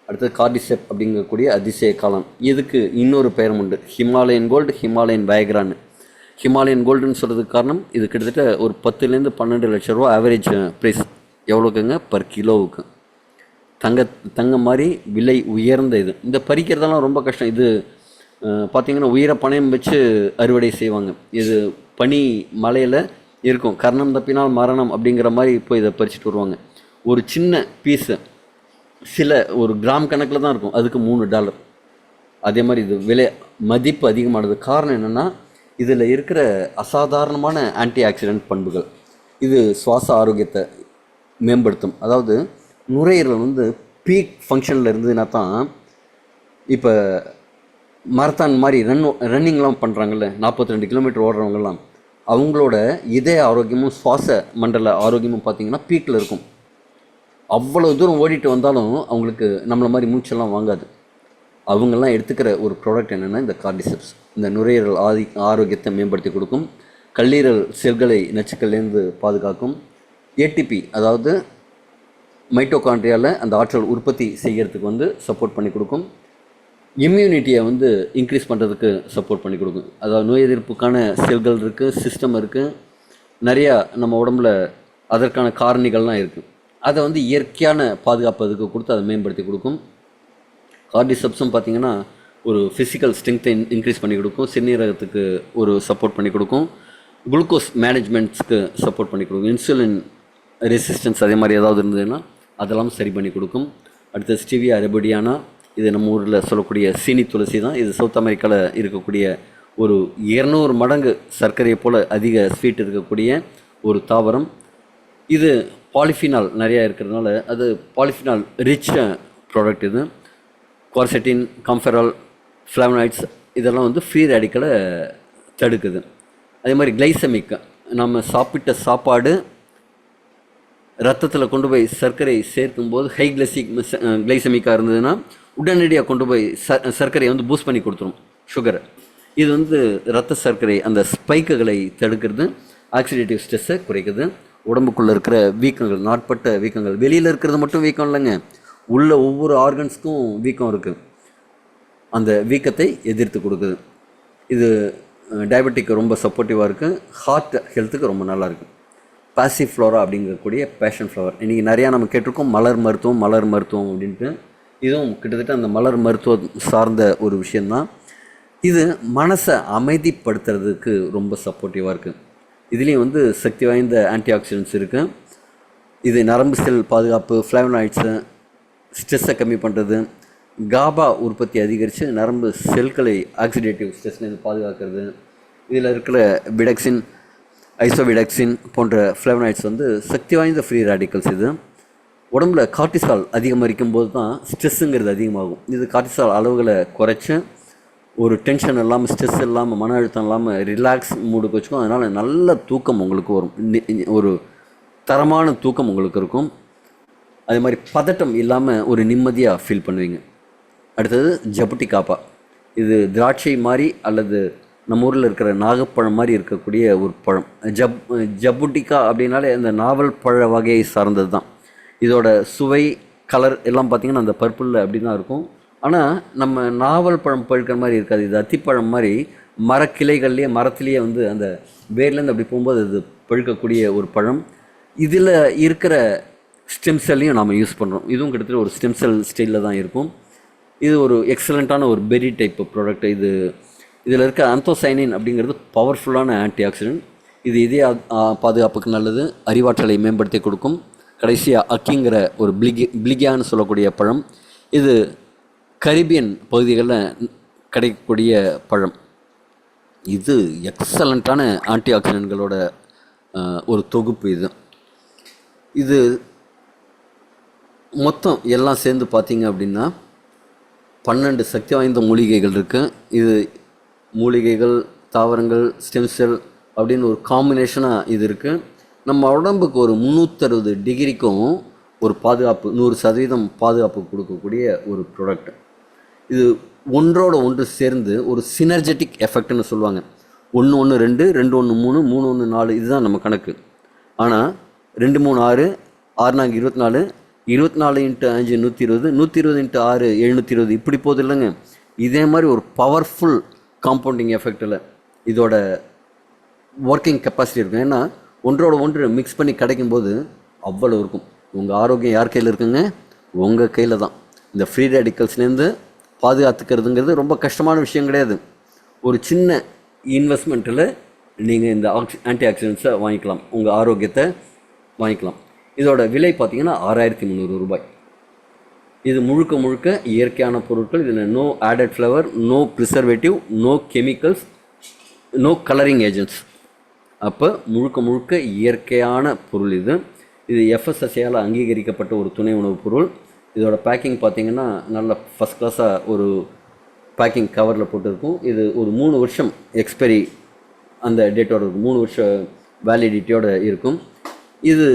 அடுத்தது கார்டிசெப் அப்படிங்கக்கூடிய அதிசய காலம், இதுக்கு இன்னொரு பெயரும் உண்டு, ஹிமாலயன் கோல்டு, ஹிமாலயன் வயக்ரான்னு. ஹிமாலயன் கோல்டுன்னு சொல்கிறதுக்கு காரணம் இது கிட்டத்தட்ட ஒரு 10 to 12 லட்ச ரூபா ஆவரேஜ் ப்ரைஸ். எவ்வளோக்குங்க? பர் கிலோவுக்கு. தங்கம் மாதிரி விலை உயர்ந்த இது. இந்த பறிக்கிறதெல்லாம் ரொம்ப கஷ்டம். இது பார்த்திங்கன்னா உயிரை பணயம் வச்சு அறுவடை செய்வாங்க. இது பனி மலையில் இருக்கும். கர்ணம் தப்பினால் மரணம் அப்படிங்கிற மாதிரி இப்போ இதை பறிச்சுட்டு வருவாங்க. ஒரு சின்ன பீஸு ஒரு கிராம் கணக்கில் தான் இருக்கும், அதுக்கு $3. அதே மாதிரி இது விலை மதிப்பு அதிகமானது. காரணம் என்னென்னா இதில் இருக்கிற அசாதாரணமான ஆன்டி ஆக்சிடென்ட் பண்புகள். இது சுவாச ஆரோக்கியத்தை மேம்படுத்தும். அதாவது நுரையீரல் பீக் ஃபங்க்ஷனில் இருந்ததுன்னா தான், இப்போ மரத்தான் மாதிரி ரன்னிங்லாம் பண்ணுறாங்கல்ல, 42 கிலோமீட்டர் ஓடுறவங்கலாம், அவங்களோட இதய ஆரோக்கியமும் சுவாச மண்டல ஆரோக்கியமும் பார்த்திங்கன்னா பீக்கில் இருக்கும். அவ்வளோ தூரம் ஓடிட்டு வந்தாலும் அவங்களுக்கு நம்மளை மாதிரி மூச்செல்லாம் வாங்காது. அவங்கெல்லாம் எடுத்துக்கிற ஒரு ப்ராடக்ட் என்னென்னா இந்த கார்டிசெப்ஸ். இந்த நுரையீரல் ஆரோக்கியத்தை மேம்படுத்தி கொடுக்கும். கல்லீரல் செல்களை நச்சுக்கள்லேருந்து பாதுகாக்கும். ஏடிபி, அதாவது மைட்டோகாண்ட்ரியாவில் அந்த ஆற்றல் உற்பத்தி செய்கிறதுக்கு சப்போர்ட் பண்ணி கொடுக்கும். இம்யூனிட்டியை இன்க்ரீஸ் பண்ணுறதுக்கு சப்போர்ட் பண்ணி கொடுக்கும். அதாவது நோய் எதிர்ப்புக்கான செல்கள் இருக்குது, சிஸ்டம் இருக்குது, நிறையா நம்ம உடம்புல அதற்கான காரணிகள்லாம் இருக்குது. அதை இயற்கையான பாதுகாப்பதுக்கு கொடுத்து அதை மேம்படுத்தி கொடுக்கும். கார்டிசெப்ஸும் பார்த்திங்கன்னா ஒரு ஃபிசிக்கல் ஸ்ட்ரென்த்தை இன்க்ரீஸ் பண்ணி கொடுக்கும். சிறுநீரகத்துக்கு ஒரு சப்போர்ட் பண்ணி கொடுக்கும். குளுக்கோஸ் மேனேஜ்மெண்ட்ஸ்க்கு சப்போர்ட் பண்ணி கொடுக்கும். இன்சுலின் ரெசிஸ்டன்ஸ் அதே மாதிரி ஏதாவது இருந்ததுன்னா அதெல்லாம் சரி பண்ணி கொடுக்கும். அடுத்து ஸ்டீவியா ரெபடியானா, இது நம்ம ஊரில் சொல்லக்கூடிய சீனி துளசி தான். இது சவுத் அமெரிக்காவில் இருக்கக்கூடிய ஒரு 200 மடங்கு சர்க்கரையை போல் அதிக ஸ்வீட் இருக்கக்கூடிய ஒரு தாவரம். இது பாலிஃபினால் நிறையா இருக்கிறதுனால அது பாலிஃபினால் ரிச் ப்ராடக்ட். இது குவார்செட்டின், காம்ஃபெரால், ஃப்ளாவனாய்ட்ஸ் இதெல்லாம் ஃப்ரீ ரேடிக்கலை தடுக்குது. அதே மாதிரி கிளைசமிக், நம்ம சாப்பிட்ட சாப்பாடு ரத்தத்தில் கொண்டு போய் சர்க்கரை சேர்க்கும்போது ஹை கிளைசமிக்காக இருந்ததுன்னா உடனடியாக கொண்டு போய் சர்க்கரையை பூஸ்ட் பண்ணி கொடுத்துரும், சுகரை. இது ரத்த சர்க்கரை அந்த ஸ்பைக்குகளை தடுக்கிறது. ஆக்சிடேட்டிவ் ஸ்ட்ரெஸ்ஸை குறைக்குது. உடம்புக்குள்ளே இருக்கிற வீக்கங்கள், நாட்பட்ட வீக்கங்கள், வெளியில் இருக்கிறது மட்டும் வீக்கம் இல்லைங்க, உள்ள ஒவ்வொரு ஆர்கன்ஸ்க்கும் வீக்கம் இருக்குது, அந்த வீக்கத்தை எதிர்த்து கொடுக்குது. இது டயபெட்டிக்கு ரொம்ப சப்போர்ட்டிவாக இருக்குது. ஹார்ட் ஹெல்த்துக்கு ரொம்ப நல்லாயிருக்கு. பாசிவ் ஃப்ளோரா அப்படிங்கக்கூடிய பேஷன் ஃப்ளவர். இன்றைக்கி நிறையா நம்ம கேட்டிருக்கோம் மலர் மருத்துவம் அப்படின்ட்டு. இதுவும் கிட்டத்தட்ட அந்த மலர் மருத்துவம் சார்ந்த ஒரு விஷயந்தான். இது மனசை அமைதிப்படுத்துறதுக்கு ரொம்ப சப்போர்ட்டிவாக இருக்குது. இதுலேயும் சக்தி வாய்ந்த ஆன்டி ஆக்சிடென்ட்ஸ் இருக்குது. இது நரம்பு செல் பாதுகாப்பு, ஃப்ளாவனாய்ட்ஸு, ஸ்ட்ரெஸ்ஸை கம்மி பண்ணுறது, காபா உற்பத்தி அதிகரித்து நரம்பு செல்களை ஆக்சிடேட்டிவ் ஸ்ட்ரெஸ்லேருந்து பாதுகாக்கிறது. இதில் இருக்கிற விடக்சின், ஐசோவிடக்சின் போன்ற ஃப்ளேவனாய்ட்ஸ் சக்தி வாய்ந்த ஃப்ரீ ரேடிக்கல்ஸ். இது உடம்புல கார்டிசால் அதிகரிக்கும் போது தான் ஸ்ட்ரெஸ்ஸுங்கிறது அதிகமாகும். இது கார்டிசால் அளவுகளை குறைச்சி ஒரு டென்ஷன் இல்லாமல், ஸ்ட்ரெஸ் இல்லாமல், மன அழுத்தம் இல்லாமல் ரிலாக்ஸ் மூடுக்கு வச்சுக்கும். அதனால் நல்ல தூக்கம் உங்களுக்கு வரும், ஒரு தரமான தூக்கம் உங்களுக்கு இருக்கும். அதே மாதிரி பதட்டம் இல்லாமல் ஒரு நிம்மதியாக ஃபீல் பண்ணுவீங்க. அடுத்தது ஜபுட்டிகாப்பா. இது திராட்சை மாதிரி அல்லது நம்ம ஊரில் இருக்கிற நாகப்பழம் மாதிரி இருக்கக்கூடிய ஒரு பழம். ஜபுட்டிகா அப்படின்னாலே அந்த நாவல் பழ வகையை சார்ந்தது தான். இதோட சுவை, கலர் எல்லாம் பார்த்திங்கன்னா அந்த பர்பிளில் அப்படி தான் இருக்கும். ஆனால் நம்ம நாவல் பழம் பழுக்கிற மாதிரி இருக்காது. இது அத்திப்பழம் மாதிரி மரக்கிளைகள்லேயே, மரத்துலேயே அந்த வேர்லேருந்து அப்படி போகும்போது அது பழுக்கக்கூடிய ஒரு பழம். இதில் இருக்கிற ஸ்டெம் செல்லையும் நாம் யூஸ் பண்ணுறோம். இதுவும் கிட்டத்தட்ட ஒரு ஸ்டெம் செல் ஸ்டைலில் தான் இருக்கும். இது ஒரு எக்ஸலண்ட்டான ஒரு பெரி டைப் ப்ராடக்ட். இதில் இருக்க ஆந்தோசைனின் அப்படிங்கிறது பவர்ஃபுல்லான ஆன்டி ஆக்சிடென்ட். இது இதய பாதுகாப்புக்கு நல்லது, அறிவாற்றலை மேம்படுத்தி கொடுக்கும். கடைசியாக அக்கிங்கிற ஒரு பிளிகியான்னு சொல்லக்கூடிய பழம். இது கரிபியன் பகுதிகளில் கிடைக்கக்கூடிய பழம். இது எக்ஸலண்ட்டான ஆன்டி ஆக்சிடென்ட்களோட ஒரு தொகுப்பு. இது மொத்தம் எல்லாம் சேர்ந்து பார்த்தீங்க அப்படின்னா 12 சக்தி வாய்ந்த மூலிகைகள் இருக்குது. இது மூலிகைகள், தாவரங்கள், ஸ்டெம் செல் அப்படின்னு ஒரு காம்பினேஷனாக இது இருக்குது. நம்ம உடம்புக்கு ஒரு 360 டிகிரிக்கும் ஒரு பாதுகாப்பு, 100% பாதுகாப்பு கொடுக்கக்கூடிய ஒரு ப்ராடக்ட். இது ஒன்றோட ஒன்று சேர்ந்து ஒரு சினர்ஜெட்டிக் எஃபெக்ட்னு சொல்லுவாங்க. 1 1 2, 2 1 3, 3 1 4 இதுதான் நம்ம கணக்கு. ஆனால் 2 3 6, 6 4 24, 24 × 5 120, 120 × 6 720 இப்படி போகுது இல்லைங்க. இதே மாதிரி ஒரு பவர்ஃபுல் காம்பவுண்டிங் எஃபெக்டில் இதோட ஒர்க்கிங் கெப்பாசிட்டி இருக்கும். ஏன்னா ஒன்றோட ஒன்று மிக்ஸ் பண்ணி கிடைக்கும்போது அவ்வளோ இருக்கும். உங்கள் ஆரோக்கியம் யார் கையில் இருக்குங்க? உங்கள் கையில் தான். இந்த ஃப்ரீ ரேடிக்கல்ஸ்லேருந்து பாதுகாத்துக்கிறதுங்கிறது ரொம்ப கஷ்டமான விஷயம் கிடையாது. ஒரு சின்ன இன்வெஸ்ட்மெண்ட்டில் நீங்கள் இந்த ஆன்டி ஆக்சிடென்ட்ஸை வாங்கிக்கலாம், உங்கள் ஆரோக்கியத்தை வாங்கிக்கலாம். இதோட விலை பார்த்திங்கன்னா 6300 ரூபாய். இது முழுக்க முழுக்க இயற்கையான பொருட்கள். இதில் no added flavour, no preservative, no chemicals, no colouring agents. அப்போ முழுக்க முழுக்க இயற்கையான பொருள் இது. இது எஃப்எஸ்எஸ்ஏயால் அங்கீகரிக்கப்பட்ட ஒரு துணை உணவுப் பொருள். இதோட பேக்கிங் பார்த்திங்கன்னா நல்ல ஃபஸ்ட் கிளாஸாக ஒரு பேக்கிங் கவரில் போட்டுருக்கும். இது ஒரு 3 வருஷம் எக்ஸ்பைரி அந்த டேட்டோடு இருக்கும், 3 வருஷம் வேலிடிட்டியோடு இருக்கும். இது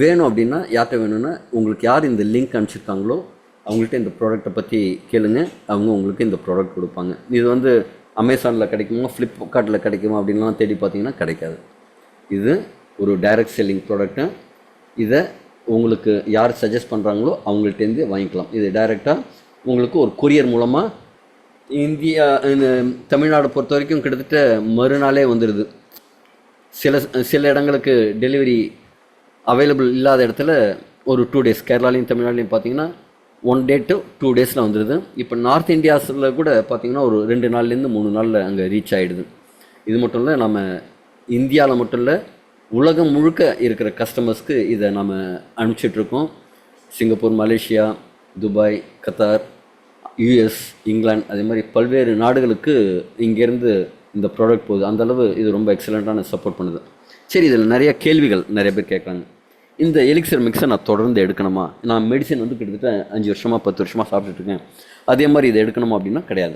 வேணும் அப்படின்னா யார்கிட்ட வேணும்னா உங்களுக்கு யார் இந்த லிங்க் அனுப்பிச்சிருக்காங்களோ அவங்கள்ட்ட இந்த ப்ராடக்ட்டை பற்றி கேளுங்க, அவங்க உங்களுக்கு இந்த ப்ராடக்ட் கொடுப்பாங்க. இது வந்து அமேசானில் கிடைக்குமா, ஃப்ளிப்கார்ட்டில் கிடைக்குமா அப்படின்லாம் தேடி பார்த்தீங்கன்னா கிடைக்காது. இது ஒரு டைரக்ட் செல்லிங் ப்ராடக்ட்டு. இதை உங்களுக்கு யார் சஜஸ்ட் பண்ணுறாங்களோ அவங்கள்ட்டேருந்து வாங்கிக்கலாம். இது டைரெக்டாக உங்களுக்கு ஒரு கொரியர் மூலமாக இந்தியா தமிழ்நாடு பொறுத்த வரைக்கும் கிட்டத்தட்ட மறுநாளே வந்துடுது. சில இடங்களுக்கு டெலிவரி அவைலபிள் இல்லாத இடத்துல ஒரு 2 days, கேரளாலையும் தமிழ்நாட்டிலையும் பார்த்தீங்கன்னா 1 day to 2 days வந்துடுது. இப்போ நார்த் இந்தியாஸில் கூட பார்த்திங்கன்னா ஒரு 2 நாள்லேருந்து 3 நாளில் அங்கே ரீச் ஆகிடுது. இது மட்டும் இல்லை, நம்ம இந்தியாவில் மட்டும் இல்லை, உலகம் முழுக்க இருக்கிற கஸ்டமர்ஸ்க்கு இதை நம்ம அனுப்பிச்சிட்ருக்கோம். Singapore, Malaysia, Dubai, Qatar, US, England, அதே மாதிரி பல்வேறு நாடுகளுக்கு இங்கேருந்து இந்த ப்ராடக்ட் போகுது. அந்தளவு இது ரொம்ப எக்ஸலண்ட்டான சப்போர்ட் பண்ணுது. சரி, இதில் நிறைய கேள்விகள் நிறைய பேர் கேட்குறாங்க. இந்த எலிக்சர் மிக்ஸை நான் தொடர்ந்து எடுக்கணுமா? நான் மெடிசன் வந்து கிட்டத்தட்ட 5 வருஷமாக 10 வருஷமாக சாப்பிட்டுட்ருக்கேன், அதே மாதிரி இதை எடுக்கணுமா அப்படின்னா கிடையாது.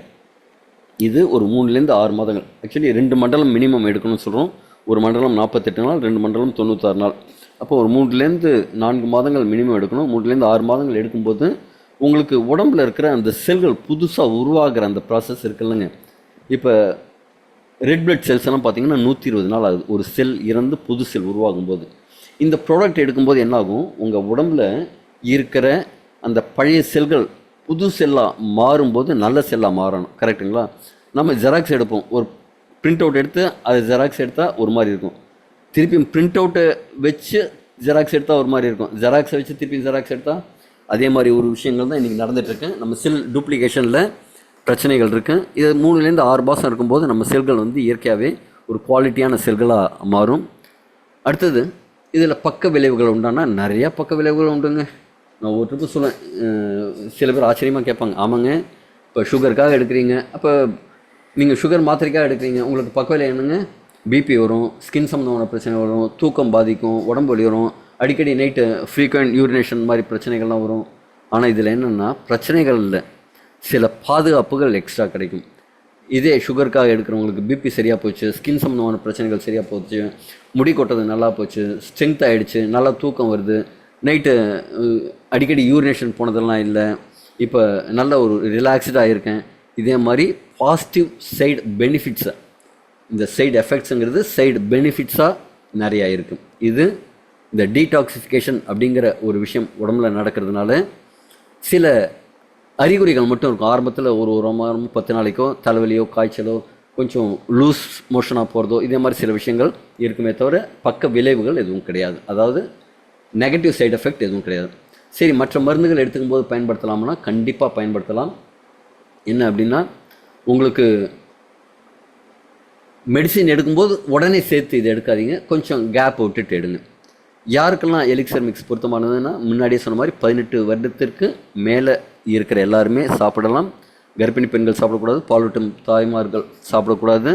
இது ஒரு 3லேருந்து 6 மாதங்கள், ஆக்சுவலி 2 மண்டலம் மினிமம் எடுக்கணும்னு சொல்கிறோம். ஒரு மண்டலம் 48 நாள், 2 மண்டலம் 96 நாள். அப்போ ஒரு 3லேருந்து 4 மாதங்கள் மினிமம் எடுக்கணும். 3லேருந்து 6 மாதங்கள் எடுக்கும்போது உங்களுக்கு உடம்பில் இருக்கிற அந்த செல்கள் புதுசாக உருவாகிற அந்த ப்ராசஸ் இருக்குல்லங்க. இப்போ ரெட் பிளட் செல்ஸ் எல்லாம் பார்த்திங்கன்னா 120 நாள் ஆகுது ஒரு செல் இறந்து புது செல் உருவாகும் போது. இந்த ப்ராடக்ட் எடுக்கும்போது என்னாகும், உங்கள் உடம்பில் இருக்கிற அந்த பழைய செல்கள் புது செல்லாக மாறும்போது நல்ல செல்லாக மாறணும். கரெக்டுங்களா? நம்ம ஜெராக்ஸ் எடுப்போம், ஒரு பிரிண்ட் அவுட் எடுத்து அது ஜெராக்ஸ் எடுத்தால் ஒரு மாதிரி இருக்கும், திருப்பி பிரிண்ட் அவுட்டை வச்சு ஜெராக்ஸ் எடுத்தால் ஒரு மாதிரி இருக்கும், ஜெராக்ஸை வச்சு திருப்பி ஜெராக்ஸ் எடுத்தால் அதே மாதிரி ஒரு விஷயங்கள் தான் இன்றைக்கி நடந்துகிட்ருக்கு. நம்ம செல் டூப்ளிகேஷனில் பிரச்சனைகள் இருக்குது. இது 3லேருந்து 6 மாதம் இருக்கும்போது நம்ம செல்கள் வந்து இயற்கையாகவே ஒரு குவாலிட்டியான செல்களாக மாறும். அடுத்தது, இதில் பக்க விளைவுகள் உண்டானா நிறையா பக்க விளைவுகள் உண்டுங்க. நான் ஒரு ட்ரிப்பு சொல்லுவேன், சில பேர் ஆச்சரியமாக கேட்பாங்க, ஆமாங்க இப்போ சுகருக்காக எடுக்கிறீங்க, அப்போ நீங்கள் சுகர் மாத்திரைக்காக எடுக்கிறீங்க, உங்களுக்கு பக்க விலை என்னங்க? பிபி வரும், ஸ்கின் சம்மந்தமான பிரச்சனை வரும், தூக்கம் பாதிக்கும், உடம்பு வலி வரும், அடிக்கடி நைட்டு ஃப்ரீக்வெண்ட் யூரினேஷன் மாதிரி பிரச்சனைகள்லாம் வரும். ஆனால் இதில் என்னென்னா பிரச்சனைகள் இல்லை, சில பாதுகாப்புகள் எக்ஸ்ட்ரா கிடைக்கும். இதே சுகருக்காக எடுக்கிறவங்களுக்கு பிபி சரியாக போச்சு, ஸ்கின் சம்மந்தமான பிரச்சனைகள் சரியாக போச்சு, முடி கொட்டது நல்லா போச்சு, ஸ்ட்ரென்த் ஆகிடுச்சு, நல்லா தூக்கம் வருது, நைட்டு அடிக்கடி யூரினேஷன் போனதெல்லாம் இல்லை, இப்போ நல்ல ஒரு ரிலாக்ஸ்டாக இருக்கேன். இதே மாதிரி பாசிட்டிவ் சைடு பெனிஃபிட்ஸை, இந்த சைடு எஃபெக்ட்ஸுங்கிறது சைடு பெனிஃபிட்ஸாக நிறையா இருக்குது. இது இந்த டீடாக்சிஃபிகேஷன் அப்படிங்கிற ஒரு விஷயம் உடம்புல நடக்கிறதுனால சில அறிகுறிகள் மட்டும் இருக்கும். ஆரம்பத்தில் ஒரு வாரம் 10 நாளைக்கோ தலைவலியோ காய்ச்சலோ கொஞ்சம் லூஸ் மோஷனாக போகிறதோ இதே மாதிரி சில விஷயங்கள் இருக்குமே தவிர பக்க விளைவுகள் எதுவும் கிடையாது, அதாவது நெகட்டிவ் சைடு எஃபெக்ட் எதுவும் கிடையாது. சரி, மற்ற மருந்துகள் எடுத்துக்கும் போது பயன்படுத்தலாம்னா கண்டிப்பாக பயன்படுத்தலாம். என்ன அப்படின்னா, உங்களுக்கு மெடிசின் எடுக்கும்போது உடனே சேர்த்து இதை எடுக்காதீங்க, கொஞ்சம் கேப் விட்டுட்டு எடுங்க. யாருக்கெல்லாம் எலிக்சர் மிக்ஸ் பொருத்தமானதுன்னா, முன்னாடியே சொன்ன மாதிரி 18 வருடத்திற்கு மேலே இருக்கிற எல்லாருமே சாப்பிடலாம். கர்ப்பிணி பெண்கள் சாப்பிடக்கூடாது, பாலூட்டும் தாய்மார்கள் சாப்பிடக்கூடாது,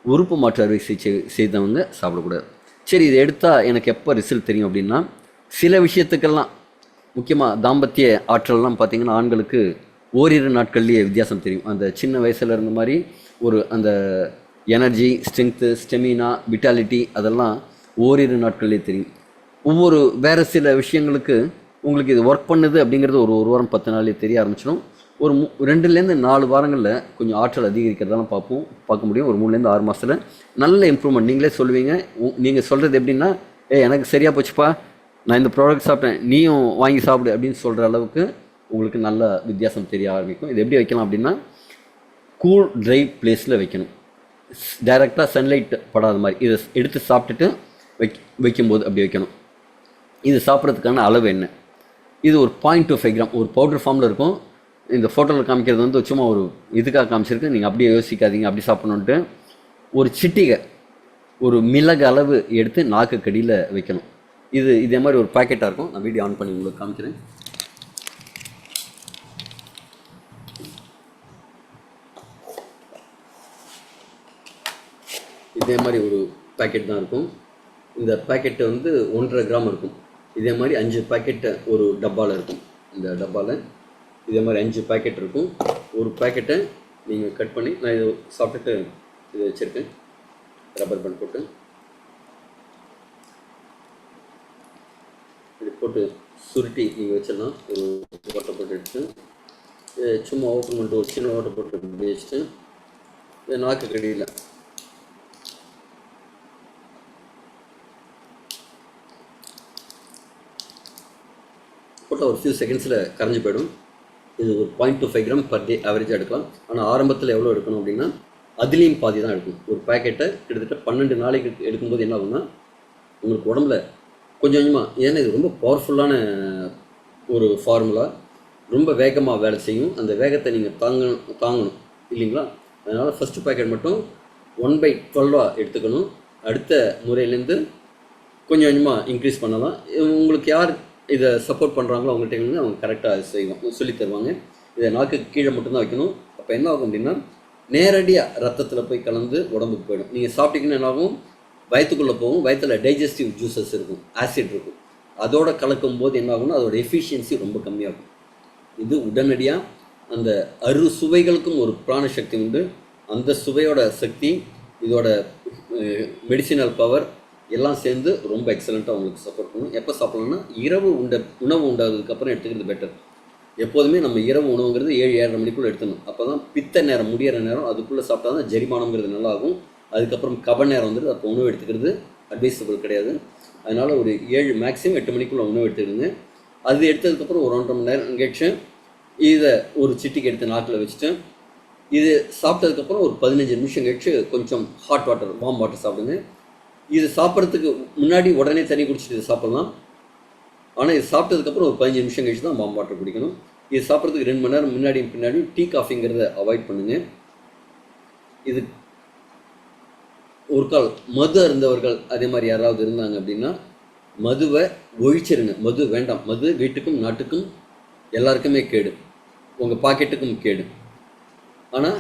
உறுப்பு மாற்று அறுவை சிகிச்சை செய்தவங்க சாப்பிடக்கூடாது. சரி, இதை எடுத்தால் எனக்கு எப்போ ரிசல்ட் தெரியும் அப்படின்னா, சில விஷயத்துக்கெல்லாம் முக்கியமாக தாம்பத்திய ஆற்றல்லாம் பார்த்திங்கன்னா ஆண்களுக்கு ஓரிரு நாட்கள்லேயே வித்தியாசம் தெரியும். அந்த சின்ன வயசில் இருந்த மாதிரி ஒரு அந்த எனர்ஜி, ஸ்ட்ரென்த்து, ஸ்டெமினா, விட்டாலிட்டி அதெல்லாம் ஓரிரு நாட்கள்லேயே தெரியும். ஒவ்வொரு வேறு சில விஷயங்களுக்கு உங்களுக்கு இது ஒர்க் பண்ணுது அப்படிங்கிறது ஒரு வாரம் 10 நாள்லேயே தெரிய ஆரம்பிச்சிடும். ஒரு 2லேருந்து 4 வாரங்களில் கொஞ்சம் ஆற்றல் அதிகரிக்கிறதெல்லாம் பார்க்க முடியும். ஒரு 3லேருந்து 6 மாதத்தில் நல்ல இம்ப்ரூவ்மெண்ட் நீங்களே சொல்லுவீங்க. நீங்கள் சொல்கிறது எப்படின்னா, எனக்கு சரியாக போச்சுப்பா, நான் இந்த ப்ராடக்ட் சாப்பிட்டேன், நீயும் வாங்கி சாப்பிடு அப்படின்னு சொல்கிற அளவுக்கு உங்களுக்கு நல்ல வித்தியாசம் தெரிய ஆரம்பிக்கும். இது எப்படி வைக்கலாம் அப்படின்னா, கூல் ட்ரை பிளேஸில் வைக்கணும். டைரெக்டாக சன்லைட் படாத மாதிரி இதை எடுத்து சாப்பிட்டுட்டு வைக்கும்போது அப்படி வைக்கணும். இது சாப்பிட்றதுக்கான அளவு என்ன? இது ஒரு 0.25 கிராம் ஒரு பவுடர் ஃபார்மில் இருக்கும். இந்த ஃபோட்டோவில் காமிக்கிறது வந்து சும்மா ஒரு இதுக்காக காமிச்சிருக்கு, நீங்கள் அப்படியே யோசிக்காதீங்க அப்படி சாப்பிட்ணுன்ட்டு. ஒரு சிட்டிகை ஒரு மிளகு அளவு எடுத்து நாக்கு கடியில் வைக்கணும். இதே மாதிரி ஒரு பாக்கெட்டாக இருக்கும். நான் வீடியோ ஆன் பண்ணி உங்களுக்கு காமிக்கிறேன். இதே மாதிரி ஒரு பேக்கெட் தான் இருக்கும். இந்த பேக்கெட்டு வந்து 1.5 கிராம் இருக்கும். இதே மாதிரி 5 பேக்கெட்டு ஒரு டப்பாவில் இருக்கும். இந்த டப்பாவில் இதே மாதிரி 5 பேக்கெட் இருக்கும். ஒரு பேக்கெட்டை நீங்கள் கட் பண்ணி நான் இதை சாப்பிட்டுட்டு இதை வச்சுருக்கேன். ரப்பர் பேண்ட் போட்டு இது போட்டு சுருட்டி நீங்கள் வச்சிடலாம். ஒரு ஓட்டை போட்டு எடுத்து சும்மா ஓப்பன் பண்ணிட்டு ஒரு சின்ன ஓட்டை போட்டு வச்சுட்டு நாக்கு கடியில் போட்டால் ஒரு ஃபியூ செகண்ட்ஸில் கரைஞ்சி போயிடும். இது ஒரு 0.25 கிராம் பர் டே ஆவரேஜாக எடுக்கலாம். ஆனால் ஆரம்பத்தில் எவ்வளோ எடுக்கணும் அப்படின்னா அதுலேயும் பாதி தான் எடுக்கணும். ஒரு பேக்கெட்டை கிட்டத்தட்ட 12 நாளைக்கு எடுக்கும்போது என்ன ஆகும்னா உங்களுக்கு உடம்புல கொஞ்சம் கொஞ்சமாக, ஏன்னா இது ரொம்ப பவர்ஃபுல்லான ஒரு ஃபார்முலா, ரொம்ப வேகமாக வேலை செய்யும். அந்த வேகத்தை நீங்கள் தாங்கணும் இல்லைங்களா? அதனால் ஃபஸ்ட்டு பேக்கெட் மட்டும் 1/12 எடுத்துக்கணும். அடுத்த முறையிலேருந்து கொஞ்சம் கொஞ்சமாக இன்க்ரீஸ் பண்ணலாம். உங்களுக்கு யார் இதை சப்போர்ட் பண்ணுறாங்களோ அவங்கள்ட்ட அவங்க கரெக்டாக செய்வாங்க, சொல்லி தருவாங்க. இதை நாக்கு கீழே மட்டும்தான் வைக்கணும். அப்போ என்ன ஆகும் அப்படின்னா நேரடியாக ரத்தத்தில் போய் கலந்து உடம்புக்கு போயிடும். நீங்கள் சாப்பிட்டீங்கன்னா என்ன ஆகும், வயிற்றுக்குள்ளே போகும். வயிற்றில் டைஜஸ்டிவ் ஜூஸஸ் இருக்கும், ஆசிட் இருக்கும். அதோட கலக்கும் போது என்ன ஆகும்னா அதோட எஃபிஷியன்சி ரொம்ப கம்மியாகும். இது உடனடியாக அந்த சுவைகளுக்கும் ஒரு பிராண சக்தி உண்டு. அந்த சுவையோட சக்தி, இதோட மெடிசினல் பவர் எல்லாம் சேர்ந்து ரொம்ப எக்ஸலண்ட்டாக உங்களுக்கு சப்போர்ட் பண்ணும். எப்போ சாப்பிட்லாம்னா இரவு உணவு உண்டாததுக்கப்புறம் எடுத்துக்கிறது பெட்டர். எப்போதுமே நம்ம இரவு உணவுங்கிறது 7-7:30 மணிக்குள்ளே எடுத்துக்கணும். அப்போ தான் பித்த நேரம் முடிகிற நேரம் அதுக்குள்ளே சாப்பிட்டா தான் ஜெரிமானம்ங்கிறது நல்லாகும். அதுக்கப்புறம் கப நேரம் வந்துட்டு அப்போ உணவு எடுத்துக்கிறது அட்வைசபிள் கிடையாது. அதனால் ஒரு 7 மேக்ஸிமம் 8 மணிக்குள்ளே உணவு எடுத்துக்கிடுங்க. அது எடுத்ததுக்கப்புறம் ஒரு 1.5 மணி நேரம் கழிச்சு இதை ஒரு சிட்டிக்கு எடுத்து நாக்கில் வச்சுட்டு இது சாப்பிட்டதுக்கப்புறம் ஒரு 15 நிமிஷம் கழிச்சு கொஞ்சம் ஹாட் வாட்டர், வார்ம் வாட்டர் சாப்பிடுங்க. இது சாப்பிட்றதுக்கு முன்னாடி உடனே தண்ணி குடிச்சிட்டு இது சாப்பிட்லாம். ஆனால் இது சாப்பிட்டதுக்கப்புறம் ஒரு 15 நிமிஷம் கழிச்சு தான் வார்ம் வாட்டர் குடிக்கணும். இது சாப்பிட்றதுக்கு 2 மணி நேரம் முன்னாடி பின்னாடி டீ காஃபிங்கிறத அவாய்ட் பண்ணுங்கள். இது ஒரு கால் மது அருந்தவர்கள் அதே மாதிரி யாராவது இருந்தாங்க அப்படின்னா மதுவை ஒழிச்சிருங்க. மது வேண்டாம். மது வீட்டுக்கும் நாட்டுக்கும் எல்லாருக்குமே கேடு, உங்கள் பாக்கெட்டுக்கும் கேடு. ஆனால்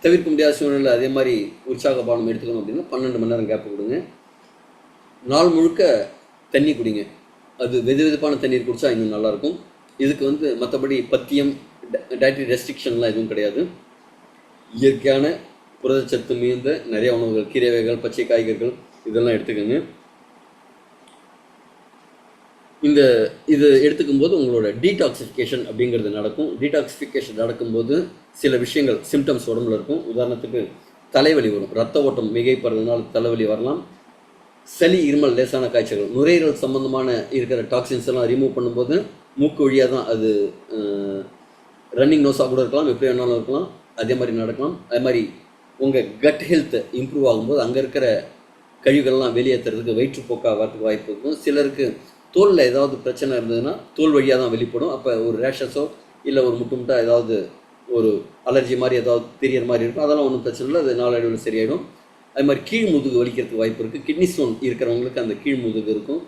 தவிர்க்க முடியாத சூழ்நிலை அதே மாதிரி உற்சாக பானம் எடுத்துக்கணும் அப்படின்னா 12 மணி நேரம் கேப் கொடுங்க. நாள் முழுக்க தண்ணி குடிங்க. அது வெது வெதுப்பான தண்ணீர் குடித்தா இன்னும் நல்லாயிருக்கும். இதுக்கு வந்து மற்றபடி பத்தியம், டயட்ரி ரெஸ்ட்ரிக்ஷன்லாம் எதுவும் கிடையாது. இயற்கையான புரதச்சத்து மிகுந்த நிறைய உணவுகள், கீரை வகைகள், பச்சை காய்கறிகள் இதெல்லாம் எடுத்துக்கோங்க. இது எடுத்துக்கும் போது உங்களோட டீடாக்சிஃபிகேஷன் அப்படிங்கிறது நடக்கும். டீடாக்சிஃபிகேஷன் நடக்கும்போது சில விஷயங்கள் சிம்டம்ஸ் உடம்புல இருக்கும். உதாரணத்துக்கு தலைவலி வரும், ரத்த ஓட்டம் மிகைப்படுறதுனால தலைவலி வரலாம், சளி, இருமல், லேசான காய்ச்சல்கள், நுரையீரல் சம்மந்தமான இருக்கிற டாக்ஸின்ஸ் எல்லாம் ரிமூவ் பண்ணும்போது மூக்கு வழியாக தான் அது ரன்னிங் நோஸாக கூட இருக்கலாம், எப்படி வேணாலும் இருக்கலாம், அதே மாதிரி நடக்கலாம். அது மாதிரி உங்கள் கட் ஹெல்த் இம்ப்ரூவ் ஆகும்போது அங்கே இருக்கிற கழிவுகள்லாம் வெளியேற்றுறதுக்கு வயிற்றுப்போக்காக வரதுக்கு வாய்ப்பு இருக்கும். சிலருக்கு தோலில் ஏதாவது பிரச்சனை இருந்ததுன்னா தோல் வழியாக தான் வெளிப்படும். அப்போ ஒரு ரேஷஸோ இல்லை ஒரு முட்டை ஏதாவது ஒரு அலர்ஜி மாதிரி ஏதாவது தெரியற மாதிரி இருக்கும். அதெல்லாம் ஒன்றும் பிரச்சனை இல்லை, அது நாளடைவில் சரியாயிடும். அது மாதிரி கீழ் முதுகு வலிக்கிறதுக்கு வாய்ப்பு இருக்குது. கிட்னி ஸ்டோன் இருக்கிறவங்களுக்கு அந்த கீழ் முதுகு இருக்கும்,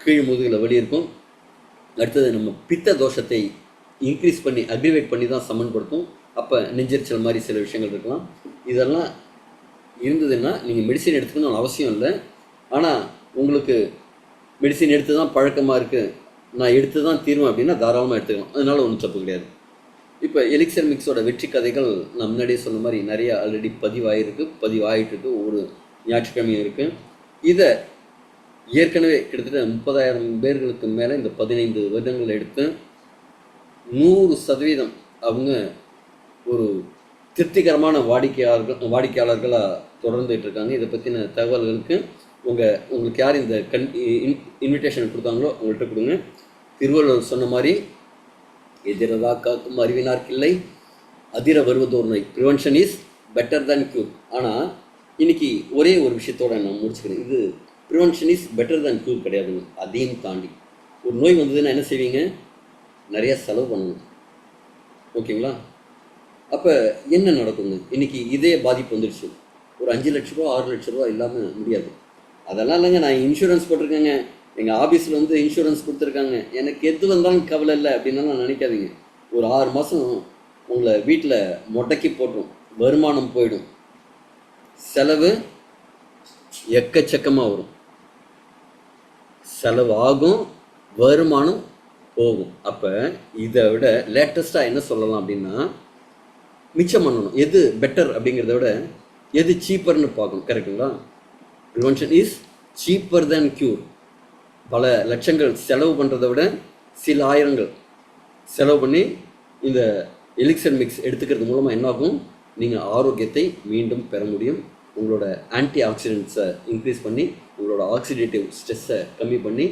கீழ் முதுகில் வலி இருக்கும். அடுத்தது நம்ம பித்த தோஷத்தை இன்க்ரீஸ் பண்ணி அக்ரிவேட் பண்ணி தான் சமன்படுத்தும். அப்போ நெஞ்சரிச்சல் மாதிரி சில விஷயங்கள் இருக்கலாம். இதெல்லாம் இருந்ததுன்னா நீங்கள் மெடிசின் எடுத்துக்கணும்னு அவசியம் இல்லை. ஆனால் உங்களுக்கு மெடிசின் எடுத்து தான் பழக்கமாக இருக்குது, நான் எடுத்து தான் தீர்வேன் அப்படின்னா தாராளமாக எடுத்துக்கலாம். அதனால் ஒன்றும் தப்பு கிடையாது. இப்போ எலிக்சர் மிக்ஸோட வெற்றி கதைகள் நான் முன்னாடியே சொன்ன மாதிரி நிறையா ஆல்ரெடி பதிவாகிட்டுருக்கு. ஒவ்வொரு ஞாயிற்றுக்கிழமையும் இருக்குது. இதை ஏற்கனவே கிட்டத்தட்ட 30,000 பேர்களுக்கு மேலே இந்த 15 வருடங்கள் எடுத்து 100% அவங்க ஒரு திருப்திகரமான வாடிக்கையாளர்களாக தொடர்ந்துட்டு இருக்காங்க. இதை பற்றின தகவல்களுக்கு உங்களுக்கு யார் இந்த இன்விடேஷன் கொடுத்தாங்களோ அவங்கள்ட்ட கொடுங்க. திருவள்ளுவர் சொன்ன மாதிரி எதிரதா காக்கும் அறிவினார்க்கில்லை, அதிர வருவதோர் நோய், prevention is better than cure. ஆனால் இன்னைக்கு ஒரே ஒரு விஷயத்தோட நான் முடிச்சுக்கிறேன். இது prevention is better than cure கிடையாதுங்க. அதையும் தாண்டி ஒரு நோய் வந்ததுன்னா என்ன செய்வீங்க? நிறையா செலவு பண்ணணும். ஓகேங்களா? அப்போ என்ன நடக்குங்க? இன்றைக்கி இதே பாதிப்பு வந்துடுச்சு. ஒரு 5 லட்ச ரூபா 6 லட்ச ரூபா இல்லாமல் முடியாது. அதெல்லாம் இல்லைங்க, நான் இன்சூரன்ஸ் போட்டிருக்கேங்க, எங்கள் ஆஃபீஸில் வந்து இன்சூரன்ஸ் கொடுத்துருக்காங்க, எனக்கு எது வந்தாலும் கவலை இல்லை அப்படின்னாலும் நினைக்காதீங்க. ஒரு 6 மாதம் உங்களை வீட்டில் முடக்கி போட்டுரும். வருமானம் போயிடும், செலவு எக்கச்சக்கமாக வரும். செலவு ஆகும், வருமானம் போகும். அப்போ இதை விட லேட்டஸ்ட்டாக என்ன சொல்லலாம் அப்படின்னா, மிச்சம் பண்ணணும். எது பெட்டர் அப்படிங்கிறத விட எது சீப்பர்னு பார்க்கணும். கரெக்டுங்களா? Prevention is cheaper than cure. பல லட்சங்கள் செலவு பண்ணுறதை விட சில ஆயிரங்கள் செலவு பண்ணி இந்த எலிக்சர் மிக்ஸ் எடுத்துக்கிறது மூலமாக என்னாகும்? நீங்கள் ஆரோக்கியத்தை மீண்டும் பெற முடியும். உங்களோட ஆன்டி ஆக்சிடென்ட்ஸை இன்க்ரீஸ் பண்ணி, உங்களோட ஆக்சிடேட்டிவ் ஸ்ட்ரெஸ்ஸை கம்மி பண்ணி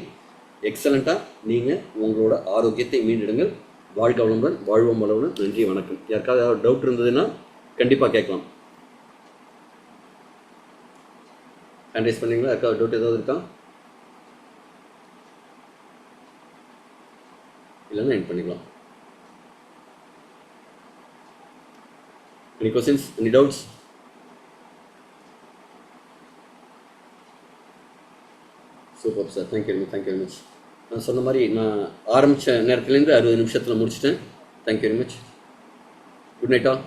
எக்ஸலண்ட்டாக நீங்கள் உங்களோட ஆரோக்கியத்தை மீண்டிடுங்கள். வாழ்க வளமுடன், வாழ்வோம் வளமுடன். நன்றி, வணக்கம். யாருக்காவது ஏதாவது டவுட் இருந்ததுன்னா கண்டிப்பாக கேட்கலாம். ஹேண்ட் ரைஸ் பண்ணிங்களா? யாருக்காவது டவுட் ஏதாவது இருக்கா? இல்லைன்னா எண்ட் பண்ணிக்கலாம். Any questions? Any doubts? Super sir, thank you very much. நான் சொன்ன மாதிரி நான் ஆரம்பித்த நேரத்துலேருந்து 60 நிமிஷத்தில் முடிச்சிட்டேன். Thank you very much. Good night all.